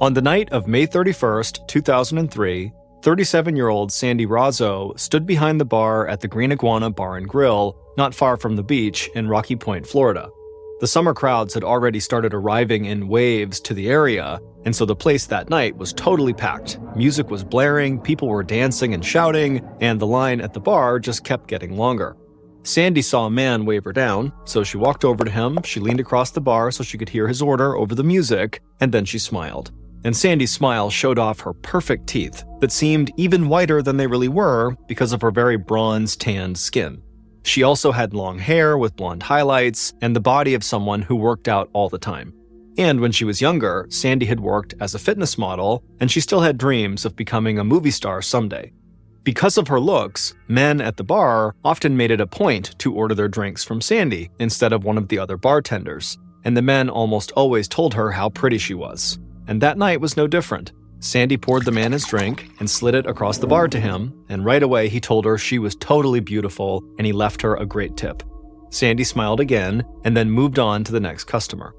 On the night of May 31st, 2003, 37-year-old Sandee Rozzo stood behind the bar at the Green Iguana Bar and Grill, not far from the beach in Rocky Point, Florida. The summer crowds had already started arriving in waves to the area, and so the place that night was totally packed. Music was blaring, people were dancing and shouting, and the line at the bar just kept getting longer. Sandee saw a man wave her down, so she walked over to him, she leaned across the bar so she could hear his order over the music, and then she smiled. And Sandee's smile showed off her perfect teeth that seemed even whiter than they really were because of her very bronze-tanned skin. She also had long hair with blonde highlights and the body of someone who worked out all the time. And when she was younger, Sandee had worked as a fitness model, and she still had dreams of becoming a movie star someday. Because of her looks, men at the bar often made it a point to order their drinks from Sandee instead of one of the other bartenders, and the men almost always told her how pretty she was. And that night was no different. Sandee poured the man his drink and slid it across the bar to him, and right away he told her she was totally beautiful and he left her a great tip. Sandee smiled again and then moved on to the next customer.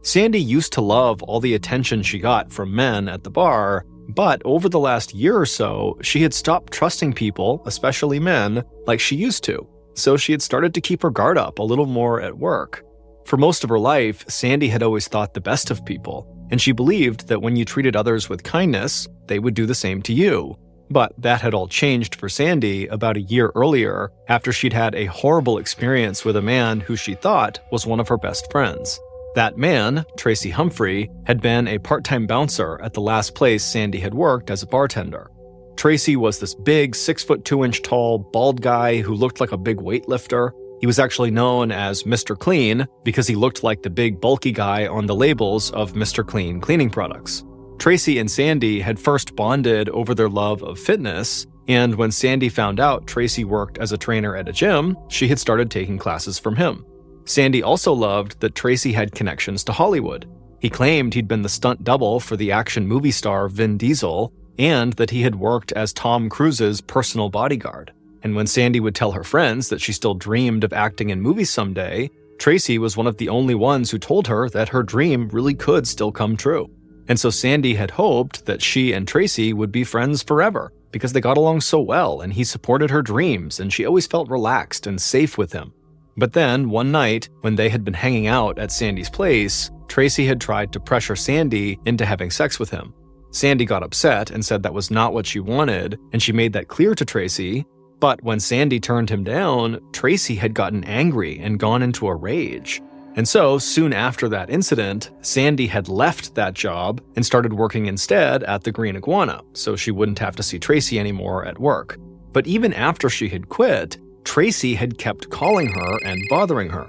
Sandee used to love all the attention she got from men at the bar, but over the last year or so, she had stopped trusting people, especially men, like she used to. So she had started to keep her guard up a little more at work. For most of her life, Sandee had always thought the best of people, and she believed that when you treated others with kindness, they would do the same to you. But that had all changed for Sandee about a year earlier, after she'd had a horrible experience with a man who she thought was one of her best friends. That man, Tracy Humphrey, had been a part-time bouncer at the last place Sandee had worked as a bartender. Tracy was this big 6'2" tall, bald guy who looked like a big weightlifter. He was actually known as Mr. Clean because he looked like the big bulky guy on the labels of Mr. Clean cleaning products. Tracy and Sandee had first bonded over their love of fitness, and when Sandee found out Tracy worked as a trainer at a gym, she had started taking classes from him. Sandee also loved that Tracy had connections to Hollywood. He claimed he'd been the stunt double for the action movie star Vin Diesel, and that he had worked as Tom Cruise's personal bodyguard. And when Sandee would tell her friends that she still dreamed of acting in movies someday, Tracy was one of the only ones who told her that her dream really could still come true. And so Sandee had hoped that she and Tracy would be friends forever because they got along so well and he supported her dreams and she always felt relaxed and safe with him. But then, one night, when they had been hanging out at Sandee's place, Tracy had tried to pressure Sandee into having sex with him. Sandee got upset and said that was not what she wanted, and she made that clear to Tracy. But when Sandee turned him down, Tracy had gotten angry and gone into a rage. And so, soon after that incident, Sandee had left that job and started working instead at the Green Iguana, so she wouldn't have to see Tracy anymore at work. But even after she had quit, Tracy had kept calling her and bothering her.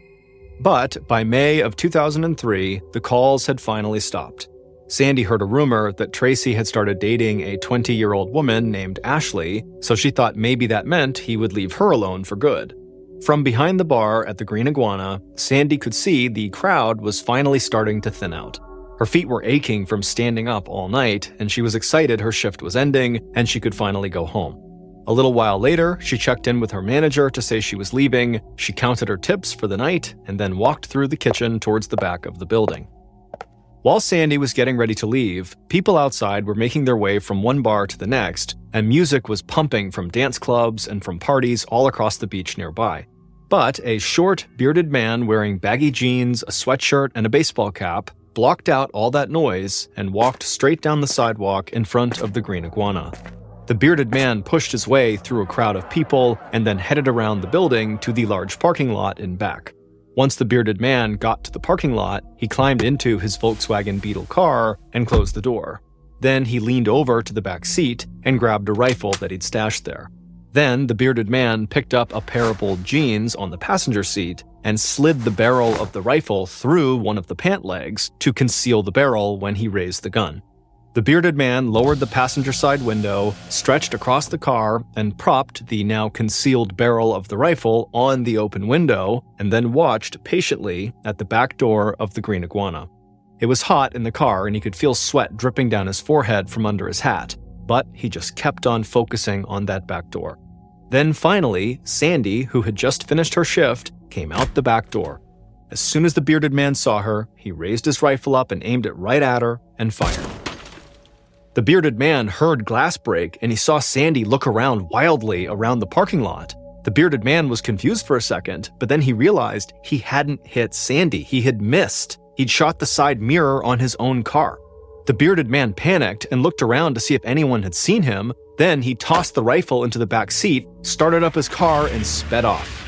But by May of 2003, the calls had finally stopped. Sandee heard a rumor that Tracy had started dating a 20-year-old woman named Ashley, so she thought maybe that meant he would leave her alone for good. From behind the bar at the Green Iguana, Sandee could see the crowd was finally starting to thin out. Her feet were aching from standing up all night, and she was excited her shift was ending and she could finally go home. A little while later, she checked in with her manager to say she was leaving, she counted her tips for the night, and then walked through the kitchen towards the back of the building. While Sandee was getting ready to leave, people outside were making their way from one bar to the next, and music was pumping from dance clubs and from parties all across the beach nearby. But a short, bearded man wearing baggy jeans, a sweatshirt, and a baseball cap blocked out all that noise and walked straight down the sidewalk in front of the Green Iguana. The bearded man pushed his way through a crowd of people and then headed around the building to the large parking lot in back. Once the bearded man got to the parking lot, he climbed into his Volkswagen Beetle car and closed the door. Then he leaned over to the back seat and grabbed a rifle that he'd stashed there. Then the bearded man picked up a pair of old jeans on the passenger seat and slid the barrel of the rifle through one of the pant legs to conceal the barrel when he raised the gun. The bearded man lowered the passenger side window, stretched across the car, and propped the now concealed barrel of the rifle on the open window, and then watched patiently at the back door of the Green Iguana. It was hot in the car and he could feel sweat dripping down his forehead from under his hat, but he just kept on focusing on that back door. Then finally, Sandee, who had just finished her shift, came out the back door. As soon as the bearded man saw her, he raised his rifle up and aimed it right at her and fired. The bearded man heard glass break and he saw Sandee look around wildly around the parking lot. The bearded man was confused for a second, but then he realized he hadn't hit Sandee. He had missed. He'd shot the side mirror on his own car. The bearded man panicked and looked around to see if anyone had seen him. Then he tossed the rifle into the back seat, started up his car, and sped off.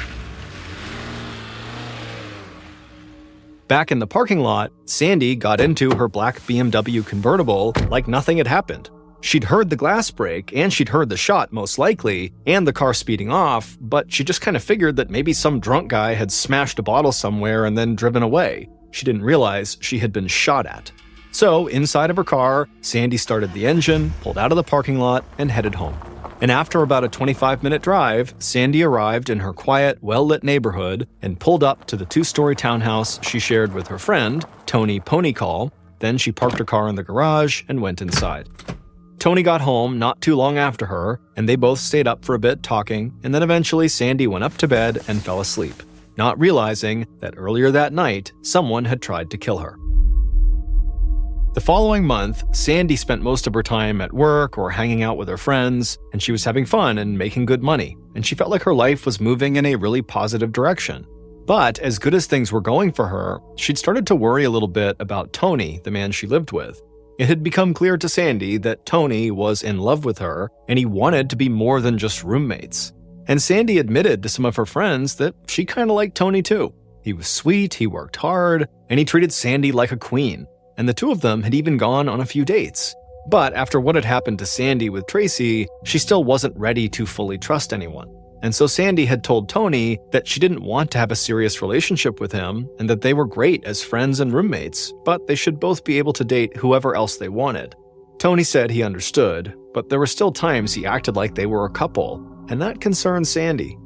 Back in the parking lot, Sandee got into her black BMW convertible like nothing had happened. She'd heard the glass break, and she'd heard the shot most likely, and the car speeding off, but she just kind of figured that maybe some drunk guy had smashed a bottle somewhere and then driven away. She didn't realize she had been shot at. So, inside of her car, Sandee started the engine, pulled out of the parking lot, and headed home. And after about a 25-minute drive, Sandee arrived in her quiet, well-lit neighborhood and pulled up to the 2-story townhouse she shared with her friend, Tony Ponycall. Then she parked her car in the garage and went inside. Tony got home not too long after her, and they both stayed up for a bit talking, and then eventually Sandee went up to bed and fell asleep, not realizing that earlier that night, someone had tried to kill her. The following month, Sandee spent most of her time at work or hanging out with her friends, and she was having fun and making good money, and she felt like her life was moving in a really positive direction. But as good as things were going for her, she'd started to worry a little bit about Tony, the man she lived with. It had become clear to Sandee that Tony was in love with her, and he wanted to be more than just roommates. And Sandee admitted to some of her friends that she kind of liked Tony too. He was sweet, he worked hard, and he treated Sandee like a queen. And the two of them had even gone on a few dates. But after what had happened to Sandee with Tracy, she still wasn't ready to fully trust anyone. And so Sandee had told Tony that she didn't want to have a serious relationship with him and that they were great as friends and roommates, but they should both be able to date whoever else they wanted. Tony said he understood, but there were still times he acted like they were a couple, and that concerned Sandee.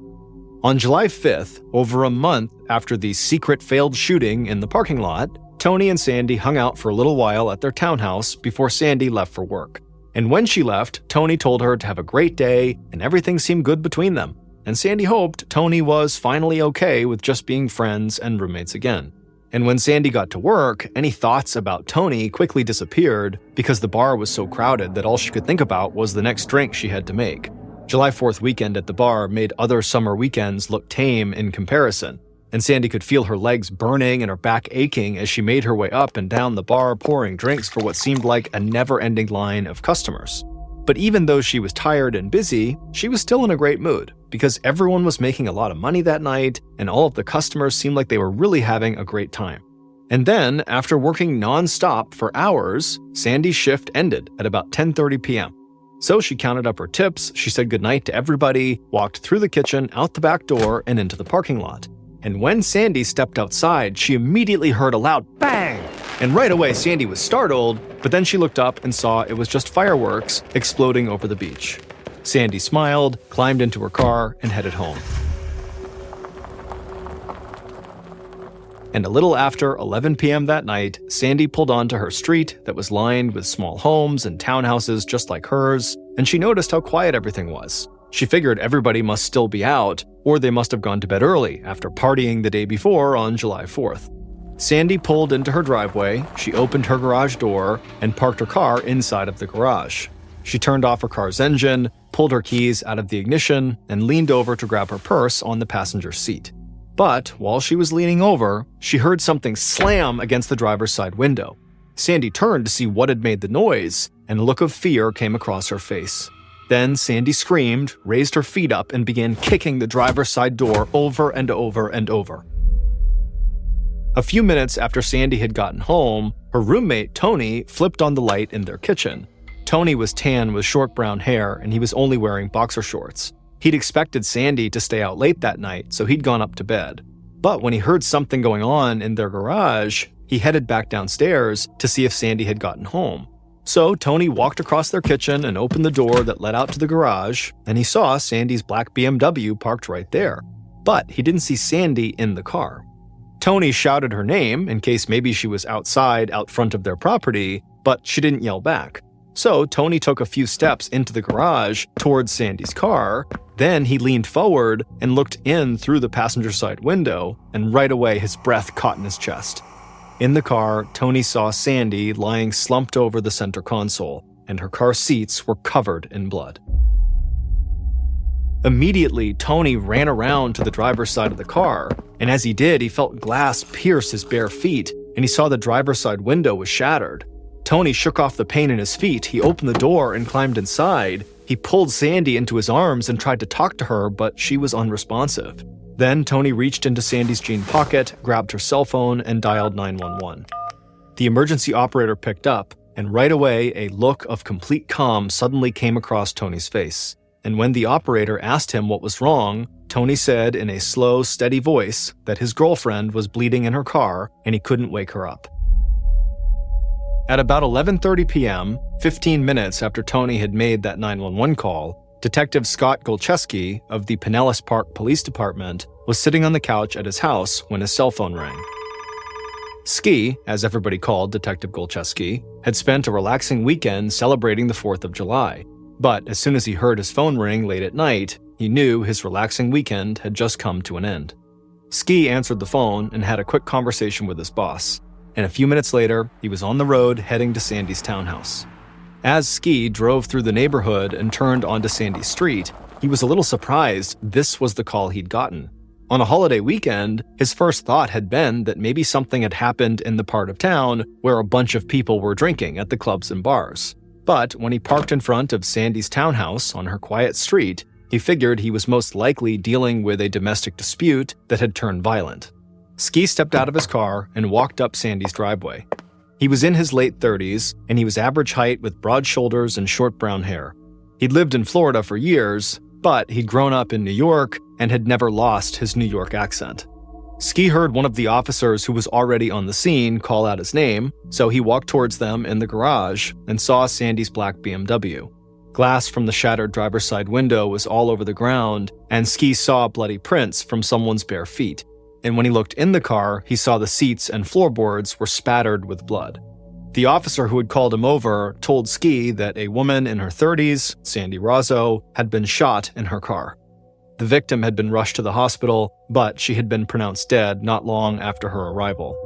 On July 5th, over a month after the secret failed shooting in the parking lot, Tony and Sandee hung out for a little while at their townhouse before Sandee left for work. And when she left, Tony told her to have a great day and everything seemed good between them. And Sandee hoped Tony was finally okay with just being friends and roommates again. And when Sandee got to work, any thoughts about Tony quickly disappeared because the bar was so crowded that all she could think about was the next drink she had to make. July 4th weekend at the bar made other summer weekends look tame in comparison. And Sandee could feel her legs burning and her back aching as she made her way up and down the bar pouring drinks for what seemed like a never-ending line of customers. But even though she was tired and busy, she was still in a great mood because everyone was making a lot of money that night and all of the customers seemed like they were really having a great time. And then, after working non-stop for hours, Sandee's shift ended at about 10:30 p.m. So she counted up her tips, she said goodnight to everybody, walked through the kitchen, out the back door, and into the parking lot. And when Sandee stepped outside, she immediately heard a loud bang! And right away, Sandee was startled, but then she looked up and saw it was just fireworks exploding over the beach. Sandee smiled, climbed into her car, and headed home. And a little after 11 p.m. that night, Sandee pulled onto her street that was lined with small homes and townhouses just like hers, and she noticed how quiet everything was. She figured everybody must still be out, or they must have gone to bed early after partying the day before on July 4th. Sandee pulled into her driveway, she opened her garage door, and parked her car inside of the garage. She turned off her car's engine, pulled her keys out of the ignition, and leaned over to grab her purse on the passenger seat. But while she was leaning over, she heard something slam against the driver's side window. Sandee turned to see what had made the noise, and a look of fear came across her face. Then Sandee screamed, raised her feet up, and began kicking the driver's side door over and over and over. A few minutes after Sandee had gotten home, her roommate, Tony, flipped on the light in their kitchen. Tony was tan with short brown hair, and he was only wearing boxer shorts. He'd expected Sandee to stay out late that night, so he'd gone up to bed. But when he heard something going on in their garage, he headed back downstairs to see if Sandee had gotten home. So Tony walked across their kitchen and opened the door that led out to the garage, and he saw Sandee's black BMW parked right there. But he didn't see Sandee in the car. Tony shouted her name in case maybe she was outside out front of their property, but she didn't yell back. So Tony took a few steps into the garage towards Sandee's car. Then he leaned forward and looked in through the passenger side window, and right away his breath caught in his chest. In the car, Tony saw Sandee lying slumped over the center console. and her car seats were covered in blood. Immediately, Tony ran around to the driver's side of the car, and as he did, he felt glass pierce his bare feet, and he saw the driver's side window was shattered. Tony shook off the pain in his feet, he opened the door and climbed inside. He pulled Sandee into his arms and tried to talk to her, but she was unresponsive. Then Tony reached into Sandee's jean pocket, grabbed her cell phone, and dialed 911. The emergency operator picked up, and right away, a look of complete calm suddenly came across Tony's face. And when the operator asked him what was wrong, Tony said in a slow, steady voice that his girlfriend was bleeding in her car and he couldn't wake her up. At about 11:30 p.m., 15 minutes after Tony had made that 911 call, Detective Scott Golcheski of the Pinellas Park Police Department was sitting on the couch at his house when his cell phone rang. Ski, as everybody called Detective Golcheski, had spent a relaxing weekend celebrating the 4th of July. But as soon as he heard his phone ring late at night, he knew his relaxing weekend had just come to an end. Ski answered the phone and had a quick conversation with his boss, and a few minutes later, he was on the road heading to Sandee's townhouse. As Ski drove through the neighborhood and turned onto Sandee Street, he was a little surprised this was the call he'd gotten. On a holiday weekend, his first thought had been that maybe something had happened in the part of town where a bunch of people were drinking at the clubs and bars. But when he parked in front of Sandee's townhouse on her quiet street, he figured he was most likely dealing with a domestic dispute that had turned violent. Ski stepped out of his car and walked up Sandee's driveway. He was in his late 30s, and he was average height with broad shoulders and short brown hair. He'd lived in Florida for years, but he'd grown up in New York and had never lost his New York accent. Ski heard one of the officers who was already on the scene call out his name, so he walked towards them in the garage and saw Sandee's black BMW. Glass from the shattered driver's side window was all over the ground, and Ski saw bloody prints from someone's bare feet. And when he looked in the car, he saw the seats and floorboards were spattered with blood. The officer who had called him over told Ski that a woman in her 30s, Sandee Rozzo, had been shot in her car. The victim had been rushed to the hospital, but she had been pronounced dead not long after her arrival.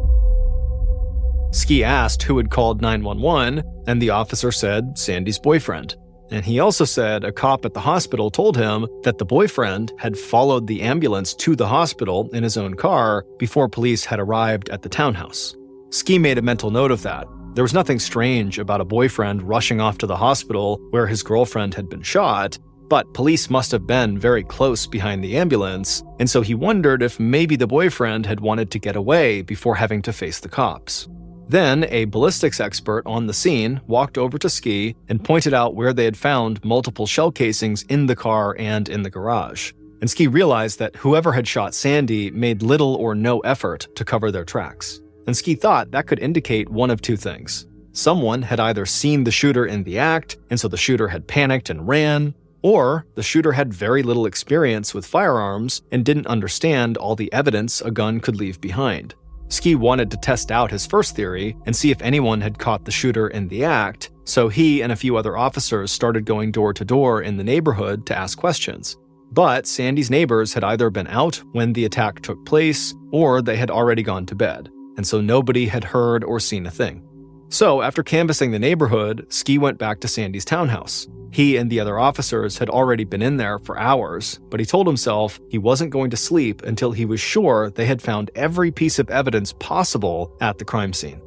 Ski asked who had called 911, and the officer said Sandee's boyfriend. And he also said a cop at the hospital told him that the boyfriend had followed the ambulance to the hospital in his own car before police had arrived at the townhouse. Ski made a mental note of that. There was nothing strange about a boyfriend rushing off to the hospital where his girlfriend had been shot, but police must have been very close behind the ambulance, and so he wondered if maybe the boyfriend had wanted to get away before having to face the cops. Then, a ballistics expert on the scene walked over to Ski and pointed out where they had found multiple shell casings in the car and in the garage. And Ski realized that whoever had shot Sandee made little or no effort to cover their tracks. And Ski thought that could indicate one of two things. Someone had either seen the shooter in the act, and so the shooter had panicked and ran, or the shooter had very little experience with firearms and didn't understand all the evidence a gun could leave behind. Ski wanted to test out his first theory and see if anyone had caught the shooter in the act, so he and a few other officers started going door to door in the neighborhood to ask questions. But Sandee's neighbors had either been out when the attack took place, or they had already gone to bed, and so nobody had heard or seen a thing. So after canvassing the neighborhood, Ski went back to Sandee's townhouse. He and the other officers had already been in there for hours, but he told himself he wasn't going to sleep until he was sure they had found every piece of evidence possible at the crime scene.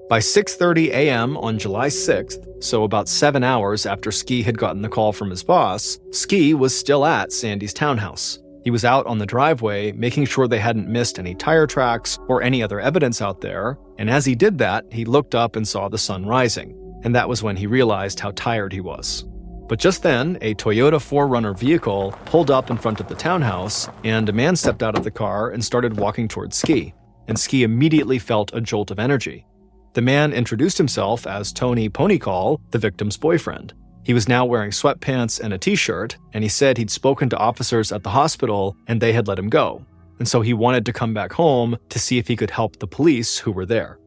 By 6:30 a.m. on July 6th, so about 7 hours after Ski had gotten the call from his boss, Ski was still at Sandee's townhouse. He was out on the driveway, making sure they hadn't missed any tire tracks or any other evidence out there, and as he did that, he looked up and saw the sun rising, and that was when he realized how tired he was. But just then, a Toyota 4Runner vehicle pulled up in front of the townhouse, and a man stepped out of the car and started walking towards Ski, and Ski immediately felt a jolt of energy. The man introduced himself as Tony Ponycall, the victim's boyfriend. He was now wearing sweatpants and a t-shirt, and he said he'd spoken to officers at the hospital and they had let him go. And so he wanted to come back home to see if he could help the police who were there.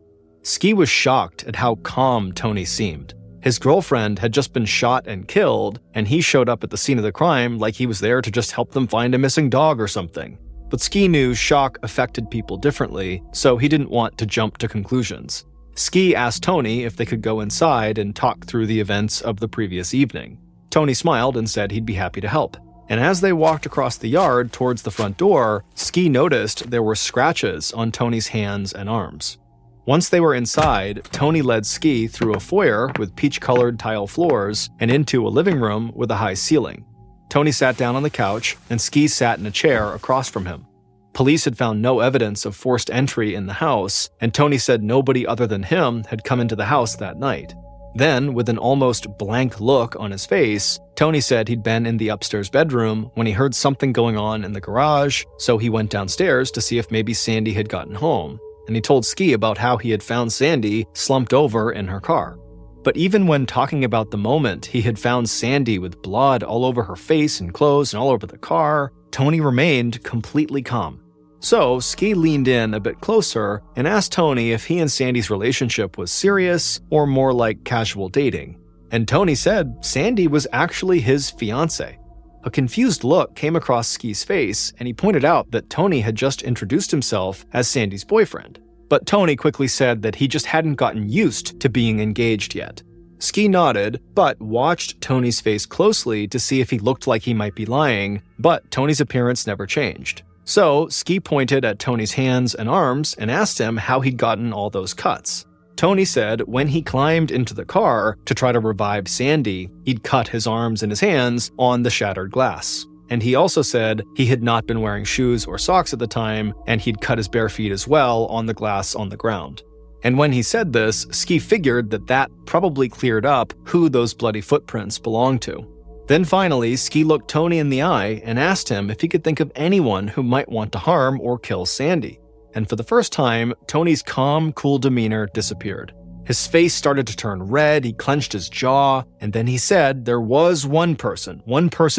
Ski was shocked at how calm Tony seemed. His girlfriend had just been shot and killed, and he showed up at the scene of the crime like he was there to just help them find a missing dog or something. But Ski knew shock affected people differently, so he didn't want to jump to conclusions. Ski asked Tony if they could go inside and talk through the events of the previous evening. Tony smiled and said he'd be happy to help. And as they walked across the yard towards the front door, Ski noticed there were scratches on Tony's hands and arms. Once they were inside, Tony led Ski through a foyer with peach-colored tile floors and into a living room with a high ceiling. Tony sat down on the couch, and Ski sat in a chair across from him. Police had found no evidence of forced entry in the house, and Tony said nobody other than him had come into the house that night. Then, with an almost blank look on his face, Tony said he'd been in the upstairs bedroom when he heard something going on in the garage, so he went downstairs to see if maybe Sandee had gotten home, and he told Ski about how he had found Sandee slumped over in her car. But even when talking about the moment he had found Sandee with blood all over her face and clothes and all over the car, Tony remained completely calm. So Ski leaned in a bit closer and asked Tony if he and Sandee's relationship was serious or more like casual dating. And Tony said Sandee was actually his fiancée. A confused look came across Ski's face, and he pointed out that Tony had just introduced himself as Sandee's boyfriend. But Tony quickly said that he just hadn't gotten used to being engaged yet. Ski nodded, but watched Tony's face closely to see if he looked like he might be lying, but Tony's appearance never changed. So Ski pointed at Tony's hands and arms and asked him how he'd gotten all those cuts. Tony said when he climbed into the car to try to revive Sandee, he'd cut his arms and his hands on the shattered glass. And he also said he had not been wearing shoes or socks at the time, and he'd cut his bare feet as well on the glass on the ground. And when he said this, Ski figured that probably cleared up who those bloody footprints belonged to. Then finally, Ski looked Tony in the eye and asked him if he could think of anyone who might want to harm or kill Sandee. And for the first time, Tony's calm, cool demeanor disappeared. His face started to turn red, he clenched his jaw, and then he said there was one person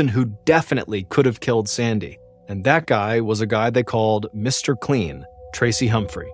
who definitely could have killed Sandee. And that guy was a guy they called Mr. Clean, Tracy Humphrey.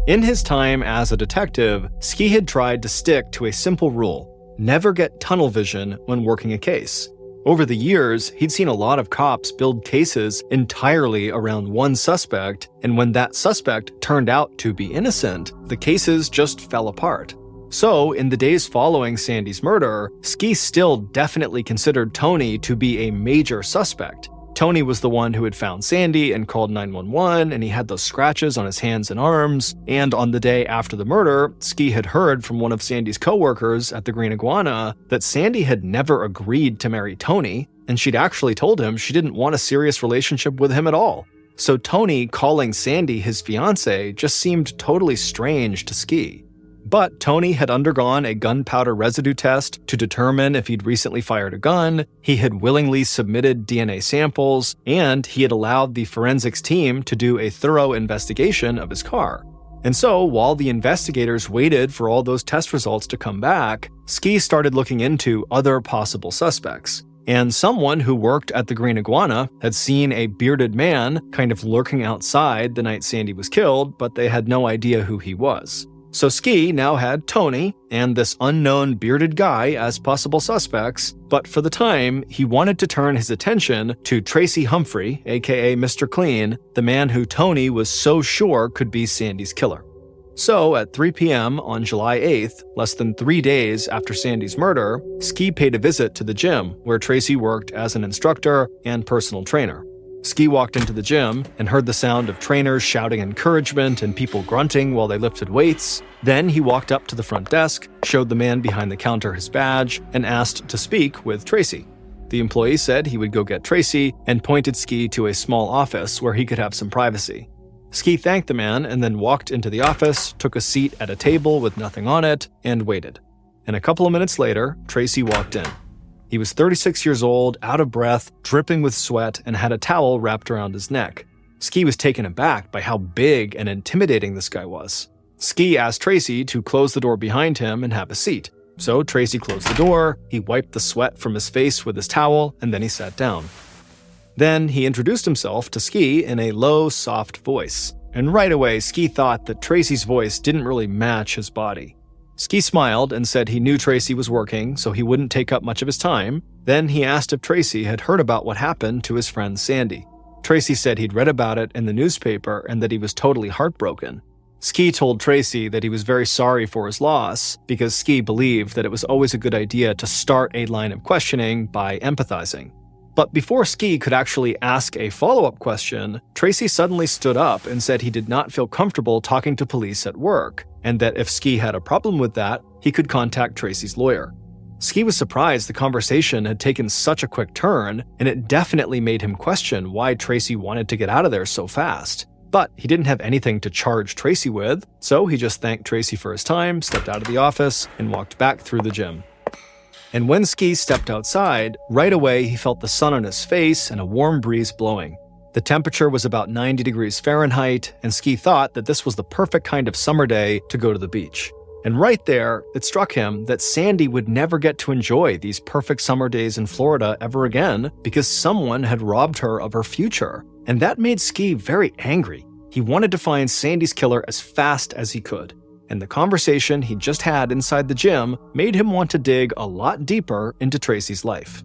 In his time as a detective, Ski had tried to stick to a simple rule: never get tunnel vision when working a case. Over the years, he'd seen a lot of cops build cases entirely around one suspect, and when that suspect turned out to be innocent, the cases just fell apart. So, in the days following Sandee's murder, Ski still definitely considered Tony to be a major suspect. Tony was the one who had found Sandee and called 911, and he had those scratches on his hands and arms. And on the day after the murder, Ski had heard from one of Sandee's coworkers at the Green Iguana that Sandee had never agreed to marry Tony, and she'd actually told him she didn't want a serious relationship with him at all. So Tony calling Sandee his fiancée just seemed totally strange to Ski. But Tony had undergone a gunpowder residue test to determine if he'd recently fired a gun, he had willingly submitted DNA samples, and he had allowed the forensics team to do a thorough investigation of his car. And so, while the investigators waited for all those test results to come back, Ski started looking into other possible suspects. And someone who worked at the Green Iguana had seen a bearded man kind of lurking outside the night Sandee was killed, but they had no idea who he was. So Ski now had Tony and this unknown bearded guy as possible suspects, but for the time, he wanted to turn his attention to Tracy Humphrey, aka Mr. Clean, the man who Tony was so sure could be Sandee's killer. So at 3 p.m. on July 8th, less than 3 days after Sandee's murder, Ski paid a visit to the gym where Tracy worked as an instructor and personal trainer. Ski walked into the gym and heard the sound of trainers shouting encouragement and people grunting while they lifted weights. Then he walked up to the front desk, showed the man behind the counter his badge, and asked to speak with Tracy. The employee said he would go get Tracy and pointed Ski to a small office where he could have some privacy. Ski thanked the man and then walked into the office, took a seat at a table with nothing on it, and waited. And a couple of minutes later, Tracy walked in. He was 36 years old, out of breath, dripping with sweat, and had a towel wrapped around his neck. Ski was taken aback by how big and intimidating this guy was. Ski asked Tracy to close the door behind him and have a seat. So Tracy closed the door, he wiped the sweat from his face with his towel, and then he sat down. Then he introduced himself to Ski in a low, soft voice. And right away, Ski thought that Tracy's voice didn't really match his body. Ski smiled and said he knew Tracy was working, so he wouldn't take up much of his time. Then he asked if Tracy had heard about what happened to his friend Sandee. Tracy said he'd read about it in the newspaper and that he was totally heartbroken. Ski told Tracy that he was very sorry for his loss because Ski believed that it was always a good idea to start a line of questioning by empathizing. But before Ski could actually ask a follow-up question, Tracy suddenly stood up and said he did not feel comfortable talking to police at work, and that if Ski had a problem with that, he could contact Tracy's lawyer. Ski was surprised the conversation had taken such a quick turn, and it definitely made him question why Tracy wanted to get out of there so fast. But he didn't have anything to charge Tracy with, so he just thanked Tracy for his time, stepped out of the office, and walked back through the gym. And when Ski stepped outside, right away he felt the sun on his face and a warm breeze blowing. The temperature was about 90 degrees Fahrenheit, and Ski thought that this was the perfect kind of summer day to go to the beach. And right there, it struck him that Sandee would never get to enjoy these perfect summer days in Florida ever again because someone had robbed her of her future. And that made Ski very angry. He wanted to find Sandee's killer as fast as he could. And the conversation he just had inside the gym made him want to dig a lot deeper into Tracy's life.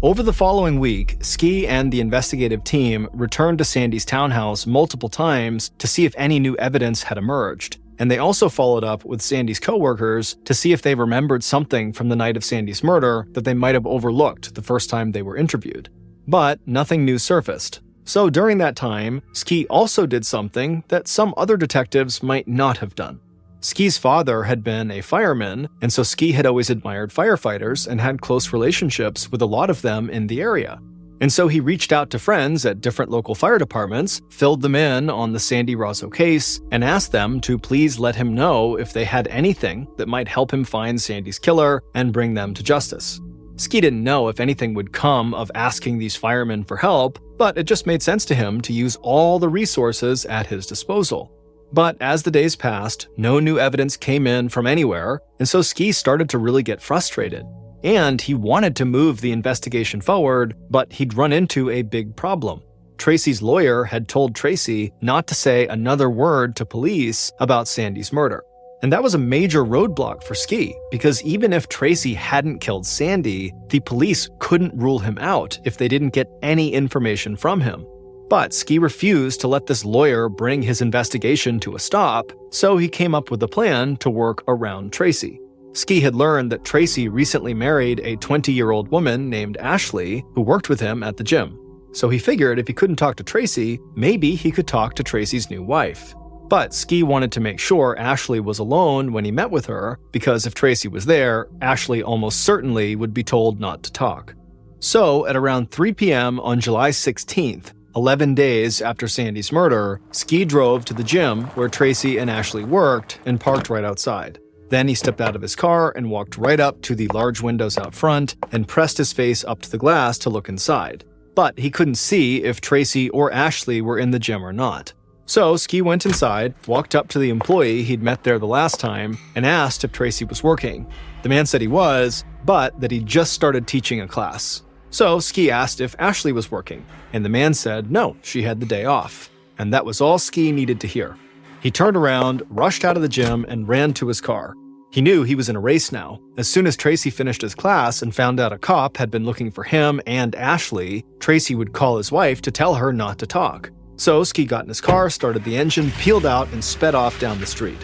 Over the following week, Ski and the investigative team returned to Sandee's townhouse multiple times to see if any new evidence had emerged. And they also followed up with Sandee's coworkers to see if they remembered something from the night of Sandee's murder that they might have overlooked the first time they were interviewed. But nothing new surfaced. So during that time, Ski also did something that some other detectives might not have done. Ski's father had been a fireman, and so Ski had always admired firefighters and had close relationships with a lot of them in the area. And so he reached out to friends at different local fire departments, filled them in on the Sandee Rozzo case, and asked them to please let him know if they had anything that might help him find Sandee's killer and bring them to justice. Ski didn't know if anything would come of asking these firemen for help, but it just made sense to him to use all the resources at his disposal. But as the days passed, no new evidence came in from anywhere, and so Ski started to really get frustrated. And he wanted to move the investigation forward, but he'd run into a big problem. Tracy's lawyer had told Tracy not to say another word to police about Sandee's murder. And that was a major roadblock for Ski, because even if Tracy hadn't killed Sandee, the police couldn't rule him out if they didn't get any information from him. But Ski refused to let this lawyer bring his investigation to a stop, so he came up with a plan to work around Tracy. Ski had learned that Tracy recently married a 20-year-old woman named Ashley who worked with him at the gym. So he figured if he couldn't talk to Tracy, maybe he could talk to Tracy's new wife. But Ski wanted to make sure Ashley was alone when he met with her, because if Tracy was there, Ashley almost certainly would be told not to talk. So at around 3 p.m. on July 16th, 11 days after Sandee's murder, Ski drove to the gym where Tracy and Ashley worked and parked right outside. Then he stepped out of his car and walked right up to the large windows out front and pressed his face up to the glass to look inside. But he couldn't see if Tracy or Ashley were in the gym or not. So Ski went inside, walked up to the employee he'd met there the last time, and asked if Tracy was working. The man said he was, but that he'd just started teaching a class. So Ski asked if Ashley was working, and the man said no, she had the day off. And that was all Ski needed to hear. He turned around, rushed out of the gym, and ran to his car. He knew he was in a race now. As soon as Tracy finished his class and found out a cop had been looking for him and Ashley, Tracy would call his wife to tell her not to talk. So Ski got in his car, started the engine, peeled out, and sped off down the street.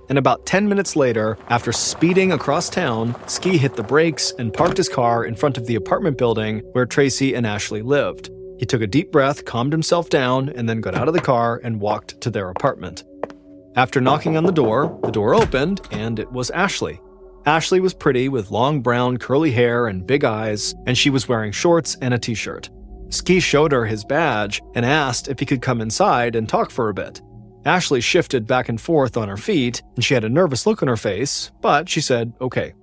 And about 10 minutes later, after speeding across town, Ski hit the brakes and parked his car in front of the apartment building where Tracy and Ashley lived. He took a deep breath, calmed himself down, and then got out of the car and walked to their apartment. After knocking on the door opened, and it was Ashley. Ashley was pretty with long brown curly hair and big eyes, and she was wearing shorts and a t-shirt. Ski showed her his badge and asked if he could come inside and talk for a bit. Ashley shifted back and forth on her feet, and she had a nervous look on her face, but she said okay.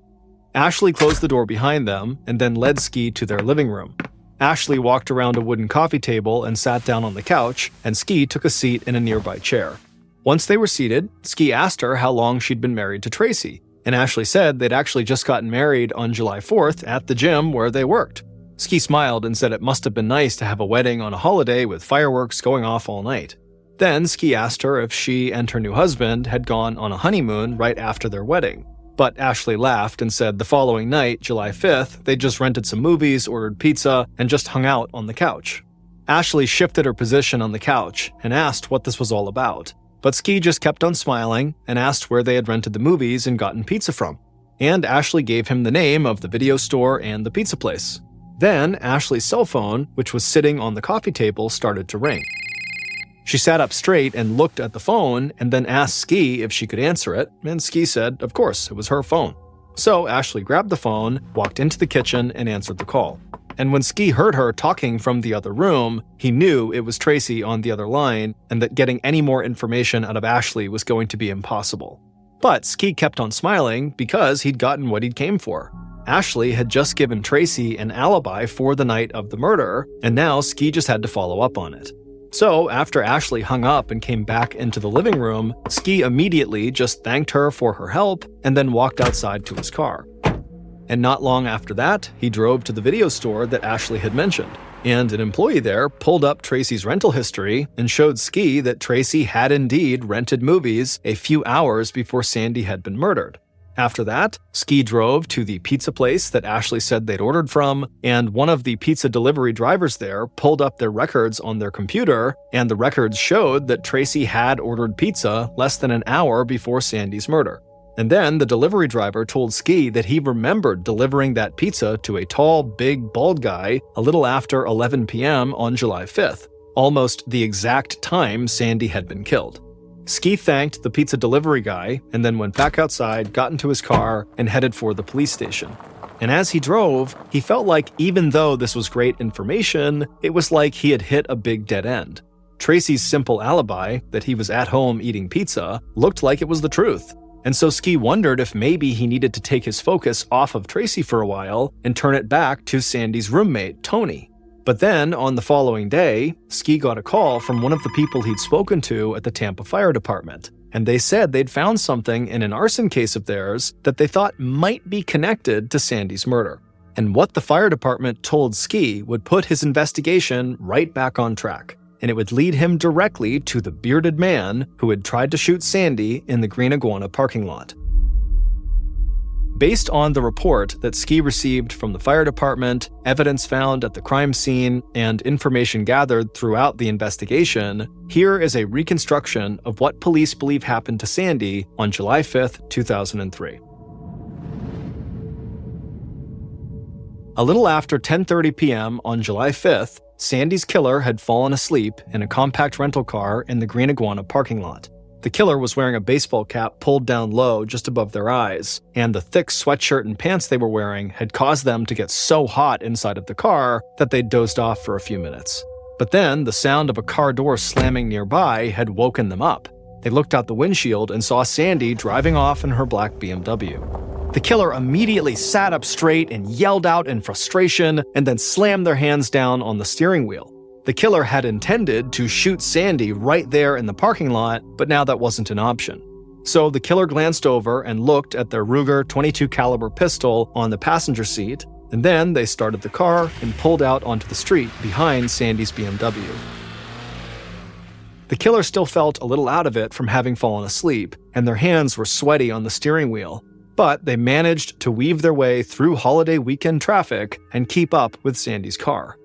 Ashley closed the door behind them and then led Ski to their living room. Ashley walked around a wooden coffee table and sat down on the couch, and Ski took a seat in a nearby chair. Once they were seated, Ski asked her how long she'd been married to Tracy, and Ashley said they'd actually just gotten married on July 4th at the gym where they worked. Ski smiled and said it must have been nice to have a wedding on a holiday with fireworks going off all night. Then Ski asked her if she and her new husband had gone on a honeymoon right after their wedding. But Ashley laughed and said the following night, July 5th, they just rented some movies, ordered pizza, and just hung out on the couch. Ashley shifted her position on the couch and asked what this was all about. But Ski just kept on smiling and asked where they had rented the movies and gotten pizza from. And Ashley gave him the name of the video store and the pizza place. Then Ashley's cell phone, which was sitting on the coffee table, started to ring. She sat up straight and looked at the phone and then asked Ski if she could answer it, and Ski said, of course, it was her phone. So Ashley grabbed the phone, walked into the kitchen, and answered the call. And when Ski heard her talking from the other room, he knew it was Tracy on the other line and that getting any more information out of Ashley was going to be impossible. But Ski kept on smiling because he'd gotten what he'd came for. Ashley had just given Tracy an alibi for the night of the murder, and now Ski just had to follow up on it. So, after Ashley hung up and came back into the living room, Ski immediately just thanked her for her help and then walked outside to his car. And not long after that, he drove to the video store that Ashley had mentioned, and an employee there pulled up Tracy's rental history and showed Ski that Tracy had indeed rented movies a few hours before Sandee had been murdered. After that, Ski drove to the pizza place that Ashley said they'd ordered from, and one of the pizza delivery drivers there pulled up their records on their computer, and the records showed that Tracy had ordered pizza less than an hour before Sandee's murder. And then the delivery driver told Ski that he remembered delivering that pizza to a tall, big, bald guy a little after 11 p.m. on July 5th, almost the exact time Sandee had been killed. Ski thanked the pizza delivery guy and then went back outside, got into his car, and headed for the police station. And as he drove, he felt like even though this was great information, it was like he had hit a big dead end. Tracy's simple alibi, that he was at home eating pizza, looked like it was the truth. And so Ski wondered if maybe he needed to take his focus off of Tracy for a while and turn it back to Sandee's roommate, Tony. But then, on the following day, Ski got a call from one of the people he'd spoken to at the Tampa Fire Department, and they said they'd found something in an arson case of theirs that they thought might be connected to Sandee's murder. And what the fire department told Ski would put his investigation right back on track, and it would lead him directly to the bearded man who had tried to shoot Sandee in the Green Iguana parking lot. Based on the report that Ski received from the fire department, evidence found at the crime scene, and information gathered throughout the investigation, here is a reconstruction of what police believe happened to Sandee on July 5th, 2003. A little after 10:30 p.m. on July 5th, Sandee's killer had fallen asleep in a compact rental car in the Green Iguana parking lot. The killer was wearing a baseball cap pulled down low just above their eyes, and the thick sweatshirt and pants they were wearing had caused them to get so hot inside of the car that they dozed off for a few minutes. But then, the sound of a car door slamming nearby had woken them up. They looked out the windshield and saw Sandee driving off in her black BMW. The killer immediately sat up straight and yelled out in frustration and then slammed their hands down on the steering wheel. The killer had intended to shoot Sandee right there in the parking lot, but now that wasn't an option. So the killer glanced over and looked at their Ruger .22 caliber pistol on the passenger seat, and then they started the car and pulled out onto the street behind Sandee's BMW. The killer still felt a little out of it from having fallen asleep, and their hands were sweaty on the steering wheel, but they managed to weave their way through holiday weekend traffic and keep up with Sandee's car.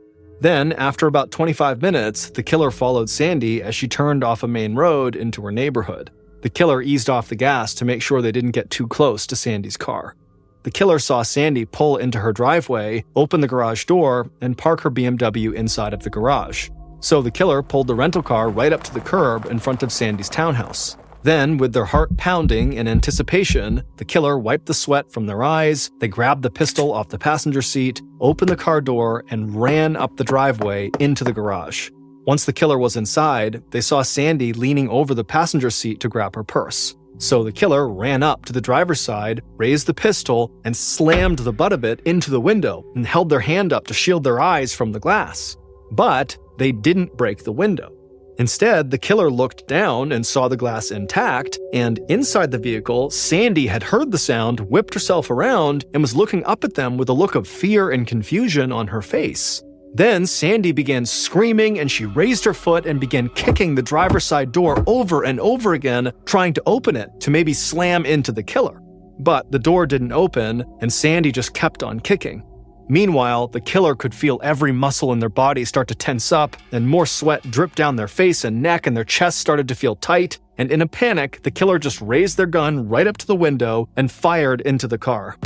Then, after about 25 minutes, the killer followed Sandee as she turned off a main road into her neighborhood. The killer eased off the gas to make sure they didn't get too close to Sandee's car. The killer saw Sandee pull into her driveway, open the garage door, and park her BMW inside of the garage. So the killer pulled the rental car right up to the curb in front of Sandee's townhouse. Then, with their heart pounding in anticipation, the killer wiped the sweat from their eyes, they grabbed the pistol off the passenger seat, opened the car door, and ran up the driveway into the garage. Once the killer was inside, they saw Sandee leaning over the passenger seat to grab her purse. So the killer ran up to the driver's side, raised the pistol, and slammed the butt of it into the window and held their hand up to shield their eyes from the glass. But they didn't break the window. Instead, the killer looked down and saw the glass intact, and inside the vehicle, Sandee had heard the sound, whipped herself around, and was looking up at them with a look of fear and confusion on her face. Then Sandee began screaming and she raised her foot and began kicking the driver's side door over and over again, trying to open it to maybe slam into the killer. But the door didn't open and Sandee just kept on kicking. Meanwhile, the killer could feel every muscle in their body start to tense up, and more sweat dripped down their face and neck, and their chests started to feel tight. And in a panic, the killer just raised their gun right up to the window and fired into the car.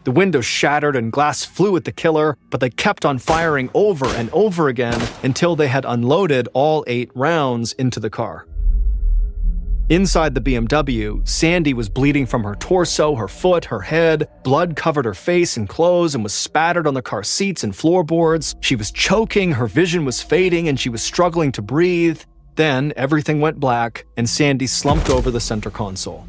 The window shattered and glass flew at the killer, but they kept on firing over and over again until they had unloaded all 8 rounds into the car. Inside the BMW, Sandee was bleeding from her torso, her foot, her head. Blood covered her face and clothes and was spattered on the car seats and floorboards. She was choking, her vision was fading, and she was struggling to breathe. Then everything went black, and Sandee slumped over the center console.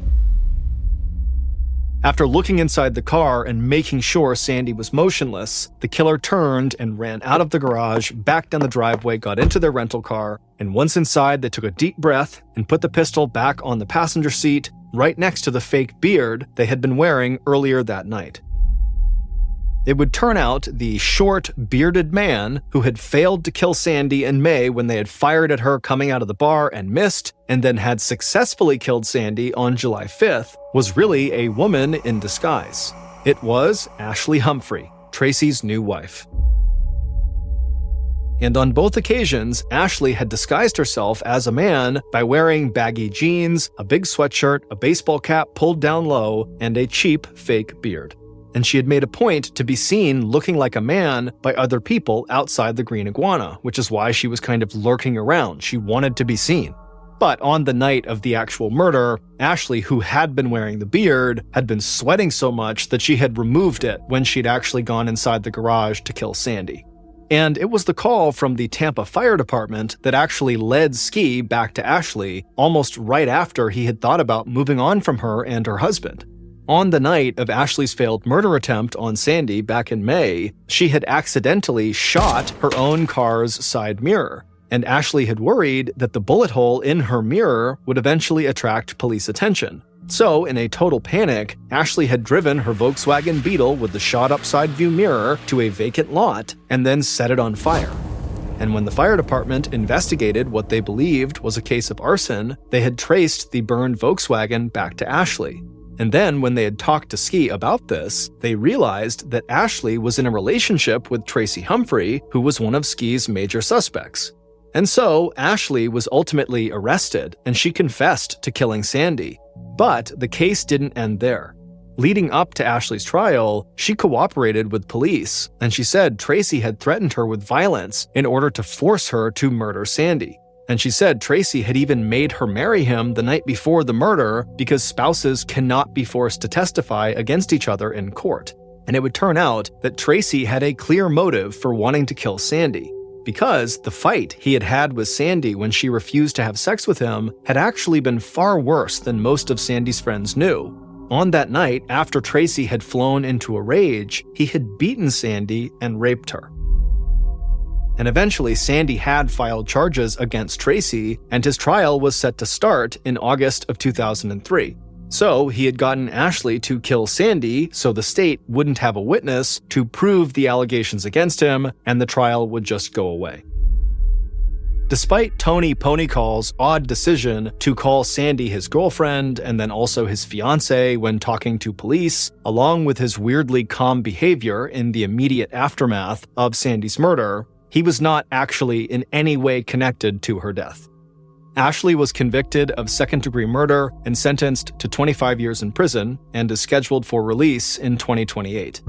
After looking inside the car and making sure Sandee was motionless, the killer turned and ran out of the garage, back down the driveway, got into their rental car, and once inside, they took a deep breath and put the pistol back on the passenger seat, right next to the fake beard they had been wearing earlier that night. It would turn out the short, bearded man who had failed to kill Sandee in May when they had fired at her coming out of the bar and missed, and then had successfully killed Sandee on July 5th, was really a woman in disguise. It was Ashley Humphrey, Tracy's new wife. And on both occasions, Ashley had disguised herself as a man by wearing baggy jeans, a big sweatshirt, a baseball cap pulled down low, and a cheap fake beard. And she had made a point to be seen looking like a man by other people outside the Green Iguana, which is why she was kind of lurking around. She wanted to be seen. But on the night of the actual murder, Ashley, who had been wearing the beard, had been sweating so much that she had removed it when she'd actually gone inside the garage to kill Sandee. And it was the call from the Tampa Fire Department that actually led Ski back to Ashley almost right after he had thought about moving on from her and her husband. On the night of Ashley's failed murder attempt on Sandee back in May, she had accidentally shot her own car's side mirror, and Ashley had worried that the bullet hole in her mirror would eventually attract police attention. So, in a total panic, Ashley had driven her Volkswagen Beetle with the shot-up side view mirror to a vacant lot and then set it on fire. And when the fire department investigated what they believed was a case of arson, they had traced the burned Volkswagen back to Ashley. And then, when they had talked to Ski about this, they realized that Ashley was in a relationship with Tracy Humphrey, who was one of Ski's major suspects. And so, Ashley was ultimately arrested, and she confessed to killing Sandee. But the case didn't end there. Leading up to Ashley's trial, she cooperated with police, and she said Tracy had threatened her with violence in order to force her to murder Sandee. And she said Tracy had even made her marry him the night before the murder because spouses cannot be forced to testify against each other in court. And it would turn out that Tracy had a clear motive for wanting to kill Sandee, because the fight he had had with Sandee when she refused to have sex with him had actually been far worse than most of Sandee's friends knew. On that night, after Tracy had flown into a rage, he had beaten Sandee and raped her. And eventually, Sandee had filed charges against Tracy, and his trial was set to start in August of 2003. So he had gotten Ashley to kill Sandee so the state wouldn't have a witness to prove the allegations against him, and the trial would just go away. Despite Tony Ponycall's odd decision to call Sandee his girlfriend and then also his fiancée when talking to police, along with his weirdly calm behavior in the immediate aftermath of Sandee's murder, he was not actually in any way connected to her death. Ashley was convicted of second-degree murder and sentenced to 25 years in prison and is scheduled for release in 2028.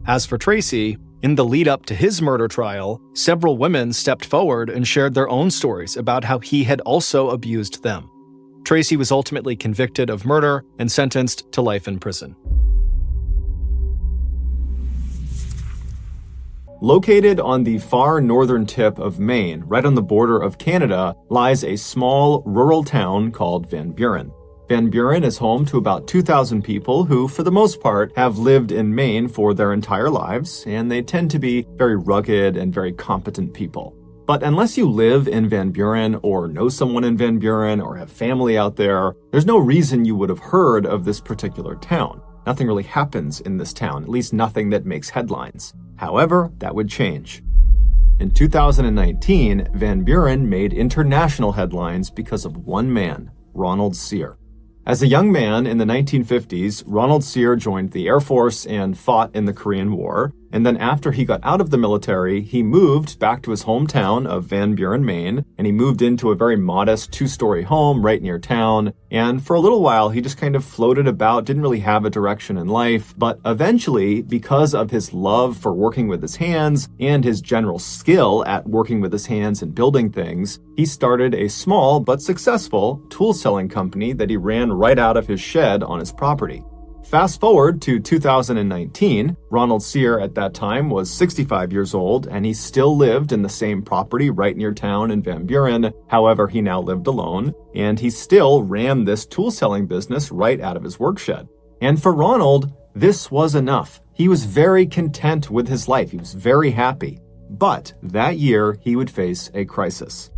As for Tracy, in the lead-up to his murder trial, several women stepped forward and shared their own stories about how he had also abused them. Tracy was ultimately convicted of murder and sentenced to life in prison. Located on the far northern tip of Maine, right on the border of Canada, lies a small rural town called Van Buren. Van Buren is home to about 2,000 people who, for the most part, have lived in Maine for their entire lives, and they tend to be very rugged and very competent people. But unless you live in Van Buren or know someone in Van Buren or have family out there, there's no reason you would have heard of this particular town. Nothing really happens in this town, at least nothing that makes headlines. However, that would change. In 2019, Van Buren made international headlines because of one man, Ronald Sear. As a young man in the 1950s, Ronald Sear joined the Air Force and fought in the Korean War. And then after he got out of the military, he moved back to his hometown of Van Buren, Maine, and he moved into a very modest 2-story home right near town. And for a little while, he just kind of floated about, didn't really have a direction in life. But eventually, because of his love for working with his hands and his general skill at working with his hands and building things, he started a small but successful tool selling company that he ran right out of his shed on his property. Fast forward to 2019, Ronald Sear at that time was 65 years old, and he still lived in the same property right near town in Van Buren. However, he now lived alone, and he still ran this tool selling business right out of his work shed. And for Ronald, this was enough. He was very content with his life. He was very happy. But that year, he would face a crisis.